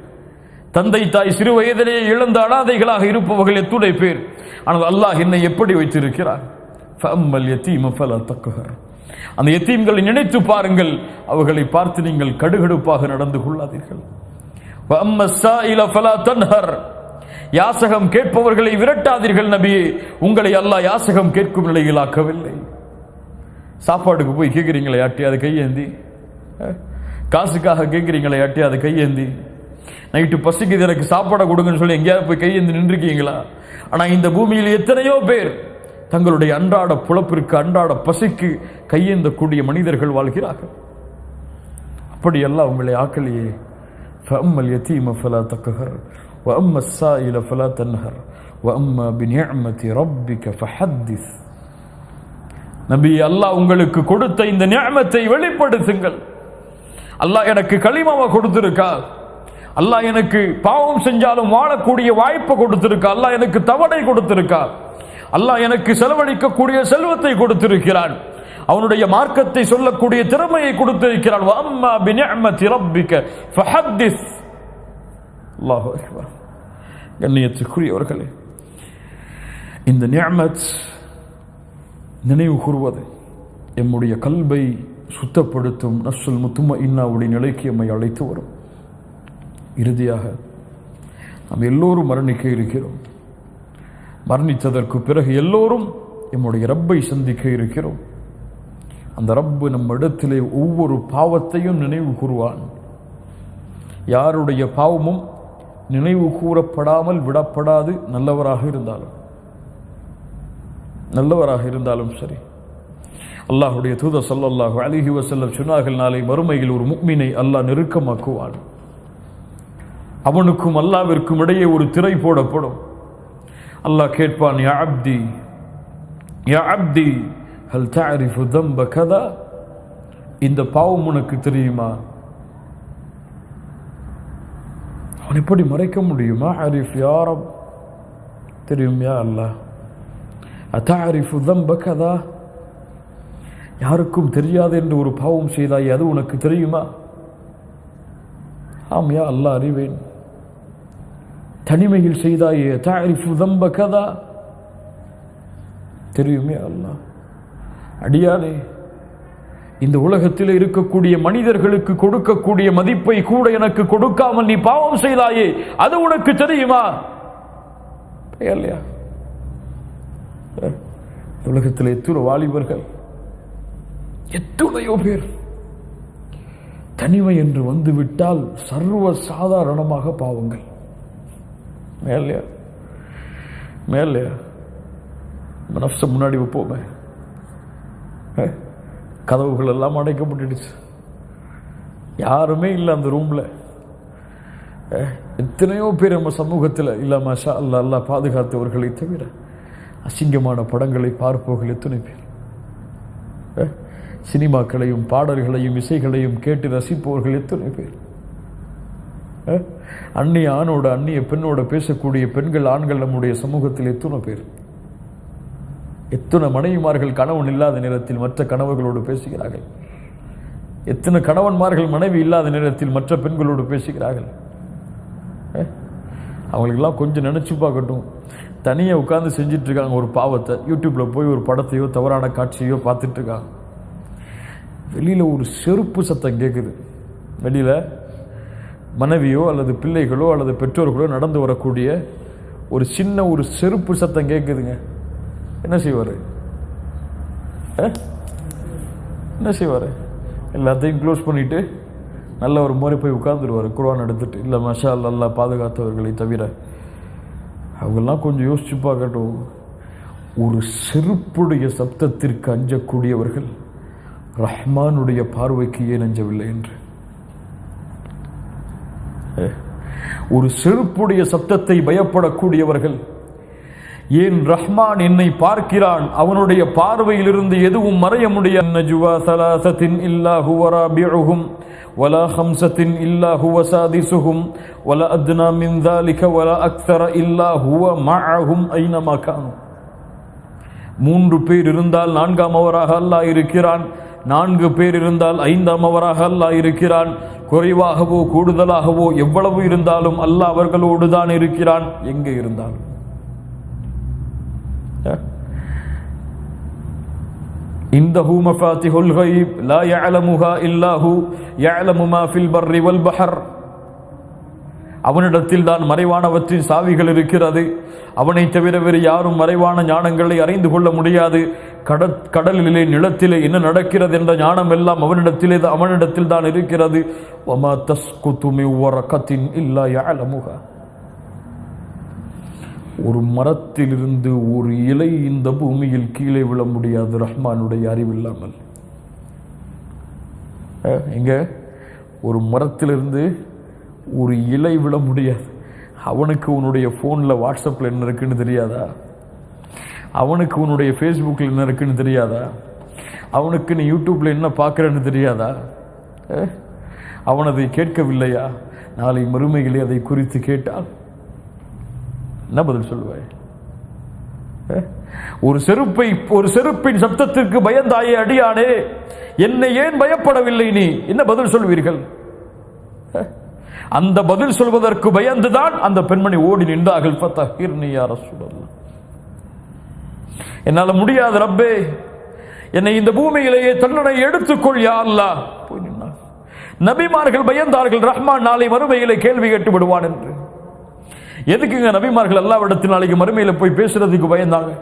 தந்தை தாய் சிறு வயதிலேயே இழந்த அனாதைகளாக இருப்பவர்கள் எத்துணை பேர். ஆனால் அல்லாஹ் என்னை எப்படி வைத்திருக்கிறார்? அந்த யத்தீம்களை நினைத்து பாருங்கள், அவர்களை பார்த்து நீங்கள் கடுகடுப்பாக நடந்து கொள்ளாதீர்கள். யாசகம் கேட்பவர்களை விரட்டாதீர்கள் நபியே. உங்களை அல்லாஹ் யாசகம் கேட்கும் நிலையில் ஆக்கவில்லை. சாப்பாடுக்கு போய் கேட்கிறீங்களே யாட்டி அது கையேந்தி, காசுக்காக கேட்கிறீங்களே யாட்டி அது கையேந்தி, நைட்டு பசிக்குது எனக்கு சாப்பாடை கொடுங்கன்னு சொல்லி எங்கேயாவது போய் கையேந்தி நின்றுருக்கீங்களா? ஆனால் இந்த பூமியில் எத்தனையோ பேர் தங்களுடைய அன்றாட புலப்பிற்கு, அன்றாட பசிக்கு கையேந்தக்கூடிய மனிதர்கள் வாழ்கிறார்கள். அப்படியெல்லாம் உங்களை ஆக்கலையே. ஃபஅம்மல் யதீம ஃபலா தக்ஹர் வஅம்ம ஸாயில ஃபலா தன்ஹர் வஅம்மா பிநிஅமதி ரப்பிக ஃபஹத்திஸ். நபி, அல்லாஹ் உங்களுக்கு கொடுத்த இந்த நிஅமத்தை வெளிப்படுத்துங்கள். அல்லாஹ் எனக்கு கலிமாவை கொடுத்திருக்கா, அல்லாஹ் எனக்கு பாவம் செஞ்சாலும் வாழக்கூடிய வாய்ப்பை கொடுத்திருக்கா, அல்லாஹ் எனக்கு தவணை கொடுத்திருக்கா, அல்லாஹ் எனக்கு செலவழிக்கக்கூடிய செல்வத்தை கொடுத்திருக்கிறான், அவனுடைய மார்க்கத்தை சொல்லக்கூடிய திறமையை கொடுத்திருக்கிறான். வஅம்மா பிநிஅமதி ரப்பிக ஃபஹத்திஸ். அல்லாஹு அக்பர். கண்ணியத்துக்குரியவர்களே, இந்த நிஅமத் நினைவு கூறுவது எம்முடைய கல்வை சுத்தப்படுத்தும், நஃப்ஸுல் முத்மஇன்னாவுடைய நிலைக்கு எம்மை அழைத்து வரும். இறுதியாக நாம் எல்லோரும் மரணிக்க இருக்கிறோம். மரணித்ததற்கு பிறகு எல்லோரும் எம்முடைய ரப்பை சந்திக்க இருக்கிறோம். அந்த ரப்பு நம் இடத்திலே ஒவ்வொரு பாவத்தையும் நினைவு கூறுவான். யாருடைய பாவமும் நினைவு கூறப்படாமல் விடப்படாது. நல்லவராக இருந்தாலும் சரி. அல்லாஹுடைய தூதர் ஸல்லல்லாஹு அலைஹி வஸல்லம் சொன்னார்கள், நாளை மறுமையில் ஒரு முஃமினை அல்லாஹ் நெருக்கமாக்குவான். அவனுக்கும் அல்லாஹ்விற்கும் இடையே ஒரு திரை போடப்படும். அல்லாஹ் கேட்பான், யா அப்தி யா அப்தி ஹல் தஅரிஃபு தம்ப கதா, இந்த பாவம் உனக்கு தெரியுமா? அவன் எப்படி மறைக்க முடியுமா? அரிஃப் யா ரப், தெரியும் யா அல்லாஹ். அத்தஅரிஃபு தம்ப கதா, யாருக்கும் தெரியாது என்று ஒரு பாவம் செய்தாய், அது உனக்கு தெரியுமா? ஆம் யா அல்லாஹ், அறிவேன். தனிமையில் செய்தாயே, தஅரிஃபு தம்ப கதா, தெரியுமே அல்லாஹ். அடியானே, இந்த உலகத்தில் இருக்கக்கூடிய மனிதர்களுக்கு கொடுக்கக்கூடிய மதிப்பை கூட எனக்கு கொடுக்காமல் நீ பாவம் செய்தாயே, அது உனக்கு தெரியுமா? இல்லையா? உலகத்தில் எத்தனை வாலிபர்கள், எத்தனையோ பேர் தனிமை என்று வந்துவிட்டால் சர்வ சாதாரணமாக பாவங்கள். மேலையா மேலையா நஃப்ஸ முன்னாடி வைப்போமே, கதவுகள் எல்லாம் அடைக்கப்பட்டுடுச்சு, யாருமே இல்லை அந்த ரூம்ல. எத்தனையோ பேர் நம்ம சமூகத்தில் இல்ல, மாஷா அல்லாஹ், அல்லாஹ் பாதுகாத்தவர்களை தவிர அசிங்கமான படங்களை பார்ப்பவர்கள் எத்தனை பேர், சினிமாக்களையும் பாடல்களையும் இசைகளையும் கேட்டு ரசிப்பவர்கள் எத்தனை பேர், அந்நிய ஆணோட அந்நிய பெண்ணோட பேசக்கூடிய பெண்கள் ஆண்கள் நம்முடைய சமூகத்தில் எத்தனை பேர். எத்தனை மனைவிமார்கள் கணவன் இல்லாத நேரத்தில் மற்ற கணவர்களோடு பேசுகிறார்கள். எத்தனை கணவன்மார்கள் மனைவி இல்லாத நேரத்தில் மற்ற பெண்களோடு பேசுகிறார்கள். அவங்களுக்கெல்லாம் கொஞ்சம் நினைச்சு பார்க்கட்டும். தனியாக உட்கார்ந்து செஞ்சிட்டு இருக்காங்க ஒரு பாவத்தை, யூடியூப்ல போய் ஒரு படத்தையோ தவறான காட்சியோ பார்த்துட்டு இருக்காங்க. வெளியில ஒரு செருப்பு சத்தம் கேட்குது. வெளியில மனைவியோ அல்லது பிள்ளைகளோ அல்லது பெற்றோர்களோ நடந்து வரக்கூடிய ஒரு சின்ன ஒரு செருப்பு சத்தம் கேட்குதுங்க. என்ன செய்வாரு? என்ன செய்வாரு? எல்லாத்தையும் க்ளோஸ் பண்ணிட்டு நல்ல ஒரு முறை போய் உட்கார்ந்துருவார் குர்ஆன் எடுத்துட்டு. இல்லை மாஷா அல்லாஹ், அல்லாஹ் பாதுகாத்தவர்களை தவிர. அவங்கெல்லாம் கொஞ்சம் யோசிச்சு பார்க்கட்டும். ஒரு செருப்புடைய சப்தத்திற்கு அஞ்சக்கூடியவர்கள் ரஹ்மானுடைய பார்வைக்கு ஏன் அஞ்சவில்லை என்று. ஒரு செருப்புடைய சப்தத்தை பயப்படக்கூடியவர்கள், ஏன் ரஹ்மான் என்னை பார்க்கிறான், அவனுடைய பார்வையிலிருந்து எதுவும் மறைய முடியாது. நஜ்வா ஸலாஸத்தின் இல்லா ஹுவ ராபிஉஹும் வலா ஹம்ஸத்தின் இல்லா ஹுவ சாதிஸுஹும் வலா அத்னா மின் ذلك வலா அக்ஸர இல்லா ஹுவ மஅஹும் ஐனமா கானூ. 3 பேர் இருந்தால் 4ஆமவராக அல்லாஹ் இருக்கிறான், 4 பேர் இருந்தால் 5ஆமவராக அல்லாஹ் இருக்கிறான். குறைவாகவோ கூடுதலாகவோ எவ்வளவு இருந்தாலும் அல்லாஹ் அவர்களோடு தான் இருக்கிறான், எங்கே இருந்தாலும். இந்தஹு மஃபாத்திஹுல் கைப் லா யஅலமுஹா இல்லா ஹு யஅலமு மா ஃபில் பர்ரி வல் பஹர். அவனிடத்தில் தான் மறைவானவற்றின் சாவிகள் இருக்கிறது. அவனை தவிர வேறு யாரும் மறைவான ஞானங்களை அறிந்து கொள்ள முடியாது. கடலிலே நிலத்திலே என்ன நடக்கிறது என்ற ஞானம் எல்லாம் அவனிடத்தில் தான் இருக்கிறது. வமா தஸ்குது மின் வரகத்தின் இல்லா யஅலமுஹா. ஒரு மரத்திலிருந்து ஒரு இலை இந்த பூமியில் கீழே விழ முடியாது ரஹ்மானுடைய அறிவில்லாமல். எங்க ஒரு மரத்திலிருந்து ஒரு இலை விழ முடியாது. அவனுக்கு உன்னுடைய ஃபோனில் வாட்ஸ்அப்பில் என்ன இருக்குன்னு தெரியாதா? அவனுக்கு உன்னுடைய ஃபேஸ்புக்கில் என்ன இருக்குன்னு தெரியாதா? அவனுக்கு நீ யூடியூப்பில் என்ன பார்க்குறன்னு தெரியாதா? அவன் அதை கேட்கவில்லையா? நாளை மறுமையிலே அதை குறித்து கேட்டால் என்ன பதில் சொல்லுவாய்? ஒரு செருப்பின் சப்தத்திற்கு பயந்தாயே அடியானே, என்னை ஏன் பயப்படவில்லை நீ? என்ன பதில் சொல்வீர்கள்? அந்த பதில் சொல்வதற்கு பயந்துதான் அந்த பெண்மணி ஓடி நின்றார்கள். ஃபதஹிர்னி யா ரசூலல்லாஹ், என்னால முடியாது ரப்பே, என்னை இந்த பூமியிலேயே தண்டனை எடுத்துக்கொள் யா அல்லாஹ். போய் நின்றார். நபிமார்கள் பயந்தார்கள், ரஹ்மான் நாளை மறுமையிலே கேள்வி கேட்டு விடுவான் என்று. எதுக்குங்க நபிமார்கள் அல்லாஹ்விடத்தில் நாளைக்கு மறுமையில போய் பேசுறதுக்கு பயந்தாங்க?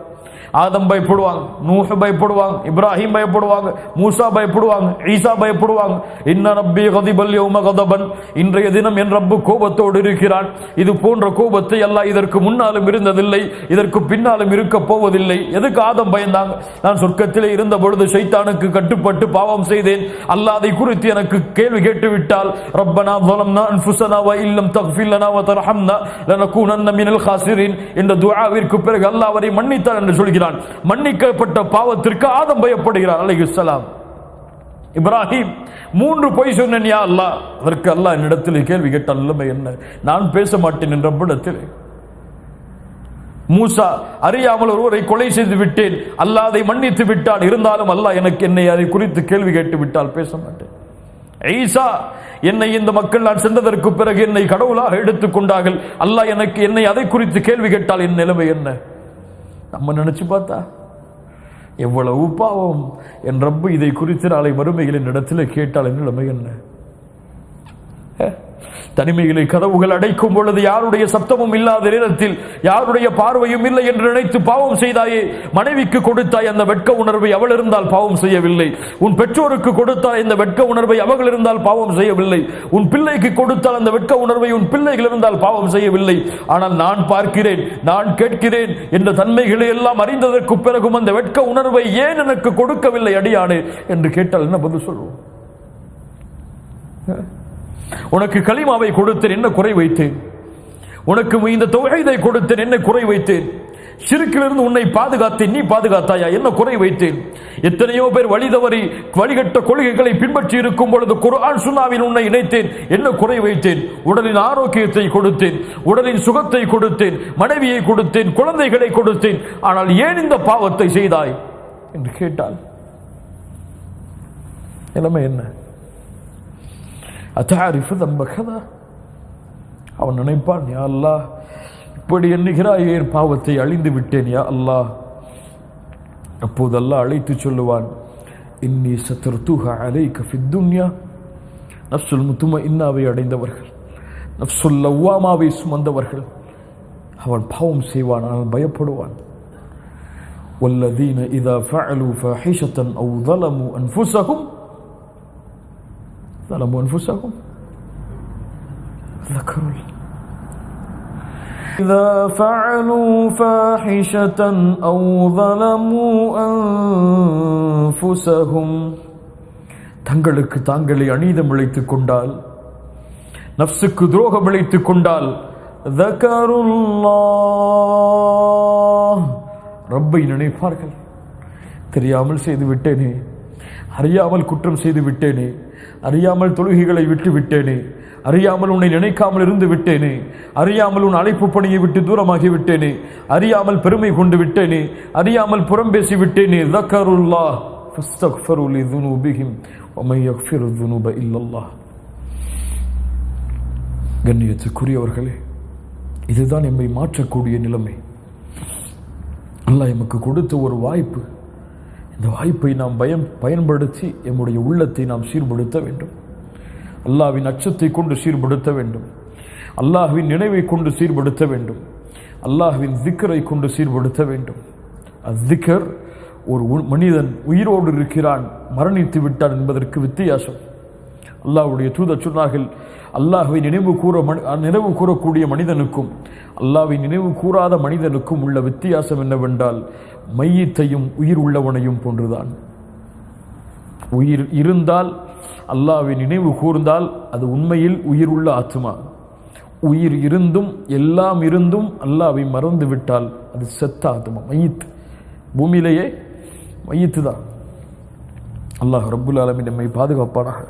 ஆதம் பயப்படுவாங்க, நூஹ் பயப்படுவாங்க, இப்ராஹிம் பயப்படுவாங்க, மூசா பயப்படுவாங்க, ஈசா பயப்படுவாங்க. இன்ன ரப்பி கதிபல் யௌம கதபன், இன்றைய தினம் என் ரப்பு கோபத்தோடு இருக்கிறான். இது போன்ற கோபத்தை அல்லாஹ் இதற்கு முன்னாலும் இருந்ததில்லை, இதற்கு பின்னாலும் இருக்க போவதில்லை. எதுக்கு ஆதம் பயந்தாங்க? நான் சொர்க்கத்திலே இருந்த பொழுது ஷைத்தானுக்கு கட்டுப்பட்டு பாவம் செய்தேன், அல்லாஹ் அதை குறித்து எனக்கு கேள்வி கேட்டு விட்டால், ரப்பனா ظلمنا انفسنا وان لم تغفر لنا وترحمنا لنكونن من الخاسرين என்ற துஆவிற்கு பிறகு அல்லாஹ் அவரை மன்னித்தார் என்று சொல்கிறார். மன்னிக்கப்பட்ட பாவத்திற்கு ஆதம் பயப்படுகிறார் அலைஹிஸ்ஸலாம். இப்ராஹிம் 3 பொய் சொன்னேன் யா அல்லாஹ். அதற்கு அல்லாஹ் என்னிடத்தில் கேள்வி கேட்டால் நிலைமை என்ன? நான் பேச மாட்டேன் என்ற ரப்பிடத்தில். மூசா அறியாமல் ஒருவரை கொலை செய்து விட்டேன், அல்லாஹ் அதை மன்னித்து விட்டான், இருந்தாலும் அல்லாஹ் என்னை அதை குறித்து கேள்வி கேட்டு விட்டால் பேச மாட்டேன். ஈசா என்னை இந்த மக்கள் நான் சென்றதற்கு பிறகு என்னை கடவுளாக எடுத்துக்கொண்டார்கள், அல்லாஹ் என்னை அதை குறித்து கேள்வி கேட்டால் என் நிலைமை என்ன? நம்ம நினைச்சு பார்த்தா எவ்வளவு பாவம். என் ரப்பு இதை குறித்து நாளை மறுமையில் என்னிடத்தில் கேட்டால் என் நிலைமை என்ன? தனிமையிலே கதவுகள் அடைக்கும் பொழுது யாருடைய சப்தமும் இல்லாத நேரத்தில் யாருடைய பார்வையும் இல்லை என்று நினைத்து பாவம் செய்தாயே. மனைவிக்கு கொடுத்தாய் அந்த வெட்க உணர்வை, அவள் இருந்தால் பாவம் செய்யவில்லை. உன் பெற்றோருக்கு கொடுத்தாய் இந்த வெட்க உணர்வை, அவர்கள் இருந்தால் பாவம் செய்யவில்லை. உன் பிள்ளைக்கு கொடுத்தால் அந்த வெட்க உணர்வை, உன் பிள்ளைகள் இருந்தால் பாவம் செய்யவில்லை. ஆனால் நான் பார்க்கிறேன், நான் கேட்கிறேன் என்ற தன்மைகளை எல்லாம் அறிந்ததற்கு பிறகும் அந்த வெட்க உணர்வை ஏன் எனக்கு கொடுக்கவில்லை அடியானே என்று கேட்டால் என்ன பதில் சொல்வோம்? உனக்கு கலிமாவை கொடுத்தேன், என்ன குறை வைத்தேன்? உனக்கு இந்த தௌஹீதை கொடுத்தேன், என்ன குறை வைத்தேன்? ஷிர்க்கிலிருந்து உன்னை பாதுகாத்தேன், நீ பாதுகாத்தாயா? என்ன குறை வைத்தேன்? எத்தனையோ பேர் வழிதவறி வழிகட்ட கொள்கைகளை பின்பற்றி இருக்கும் பொழுது குர்ஆன் சுன்னாவில் உன்னை இணைத்தேன், என்ன குறை வைத்தேன்? உடலின் ஆரோக்கியத்தை கொடுத்தேன், உடலின் சுகத்தை கொடுத்தேன், மனைவியை கொடுத்தேன், குழந்தைகளை கொடுத்தேன், ஆனால் ஏன் இந்த பாவத்தை செய்தாய் என்று கேட்டால் நிலைமை என்ன? அத்தாரிஃபு தம்பகதா. அவன் நினைப்பான், யா அல்லாஹ் இப்படி எண்ணுகிறாய், என் பாவத்தை அழிந்து விட்டேன் யா அல்லாஹ். அப்போது அல்லாஹ் அழைத்து சொல்லுவான், இன்னி சத்ருதுஹா அலைக ஃபித் துன்யா. நஃப்சுல் முத்மஇன்னாவை அடைந்தவர்கள், நஃப்சுல் லவ்வாமாவை சுமந்தவர்கள், அவன் பாவம் செய்வான், ஆனால் பயப்படுவான். வல்லதீன இதா ஃபஅலு ஃபாஹிஷத்தன் அவ் ظلموا أنفسهم ظلموا أنفسهم ذكروا إذا فعلوا فاحشة أو ظلموا أنفسهم. தங்களுக்கு தாங்களே அநீதம் இழைத்துக் கொண்டால், நஃப்ஸுக்கு துரோகம் இழைத்துக் கொண்டால் ரப்பை நினைப்பார்கள். தெரியாமல் செய்து விட்டேனே, அறியாமல் குற்றம் செய்து விட்டேனே, அறியாமல் தொழுகைகளை விட்டு விட்டேனே, அறியாமல் உன்னை நினைக்காமல் இருந்து விட்டேனே, அறியாமல் உன் அழைப்பு பணியை விட்டு தூரமாகி விட்டேனே, அறியாமல் பெருமை கொண்டு விட்டேனே, அறியாமல் புறம் பேசி விட்டேனே. ذكروا فاستغفروا لذنوبهم ومن يغفر الذنوب إلا الله. கண்ணியத்துக்குரியவர்களே, இதுதான் நம்மை மாற்றக்கூடிய நிலைமை. அல்லாஹ் எமக்கு கொடுத்த ஒரு வாய்ப்பு. இந்த வாய்ப்பை நாம் பயன்படுத்தி நம்முடைய உள்ளத்தை நாம் சீர்படுத்த வேண்டும். அல்லாஹ்வின் அச்சத்தை கொண்டு சீர்படுத்த வேண்டும். அல்லாஹ்வின் நினைவை கொண்டு சீர்படுத்த வேண்டும். அல்லாஹ்வின் திக்ரை கொண்டு சீர்படுத்த வேண்டும். அத்திக்கர், ஒரு மனிதன் உயிரோடு இருக்கிறான், மரணித்து விட்டான் என்பதற்கு வித்தியாசம். அல்லாஹ்வுடைய தூதர் சொன்னார்கள், அல்லாஹ்வை நினைவு கூறக்கூடிய மனிதனுக்கும் அல்லாஹ்வை நினைவு கூறாத மனிதனுக்கும் உள்ள வித்தியாசம் என்னவென்றால், மையத்தையும் உயிர் உள்ளவனையும் போன்றுதான். உயிர் இருந்தால், அல்லாஹ்வை நினைவு கூர்ந்தால் அது உண்மையில் உயிர் உள்ள ஆத்மா. உயிர் இருந்தும் எல்லாம் இருந்தும் அல்லாஹ்வை மறந்து விட்டால் அது செத்த ஆத்மா, மையத். பூமியிலேயே மையத்து தான். அல்லாஹ் ரப்புல் ஆலமீன் நம்மை பாதுகாப்பானாக.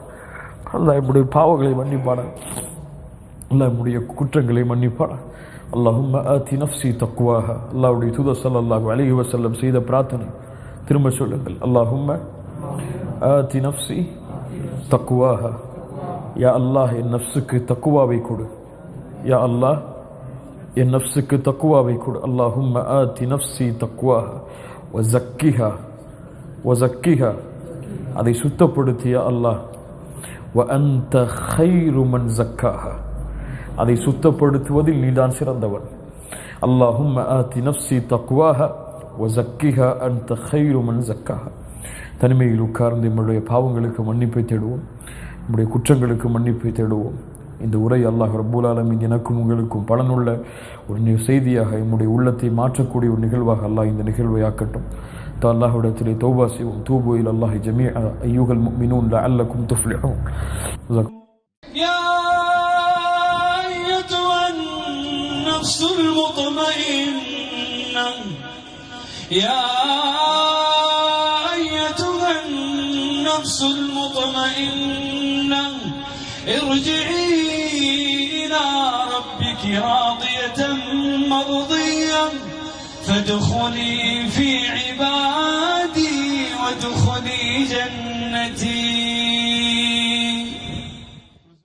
அல்லாஹ் நம்முடைய பாவங்களை மன்னிப்பானாக. அல்லாஹ் நம்முடைய குற்றங்களை மன்னிப்பானாக. அல்லாஹும்ம ஆதி நஃப்ஸி தக்வாஹா. அல்லாஹ்வுடைய தூதர் ஸல்லல்லாஹு அலைஹி வஸல்லம் செய்த பிரார்த்தனை திரும்ப சொல்லுங்கள். அல்லாஹும்ம ஆதி நஃப்ஸி தக்வாஹா. யா அல்லாஹ், என் நஃப்ஸுக்கு தக்வாவை கொடு. யா அல்லாஹ், என் நஃப்ஸுக்கு தக்வாவை கொடு. அல்லாஹும்ம ஆதி நஃப்ஸி தக்வாஹா வஸக்கிஹா வஸக்கிஹா. அதை சுத்தப்படுத்திய அல்லாஹ். வ அன்த கைரு மன் ஸக்காஹா. அதை சுத்தப்படுத்துவதில் நீதான் சிறந்தவன். அல்லாஹும்ம ஆதி நஃப்ஸி தக்வாஹா வஸக்கிஹா அன்த கைரு மன் ஸக்காஹா. தனிமையில் உட்கார்ந்து நம்முடைய பாவங்களுக்கு மன்னிப்பை தேடுவோம், நம்முடைய குற்றங்களுக்கு மன்னிப்பை தேடுவோம். இந்த உரை அல்லாஹ் ரப்புல் ஆலமீன் எனக்கும் உங்களுக்கும் பலனுள்ள ஒரு செய்தியாக, நம்முடைய உள்ளத்தை மாற்றக்கூடிய ஒரு நிகழ்வாக அல்லாஹ் இந்த நிகழ்வை ஆக்கட்டும். அல்லாஹ்விடத்திலே தௌபா செய்வோம். தூபு இலல்லாஹி ஜமீஅ அய்யுஹல் முஃமினூன் லஅல்லக்கும் துஃப்லிஹூன்.
யா அய்யுஹன் நஃப்ஸுல் முத்மஇன்னா, யா அய்யுஹன் நஃப்ஸுல் முத்மஇன்னா, ارجعي إلى ربك راضية مرضية فادخلي في عبادي وادخلي جنتي.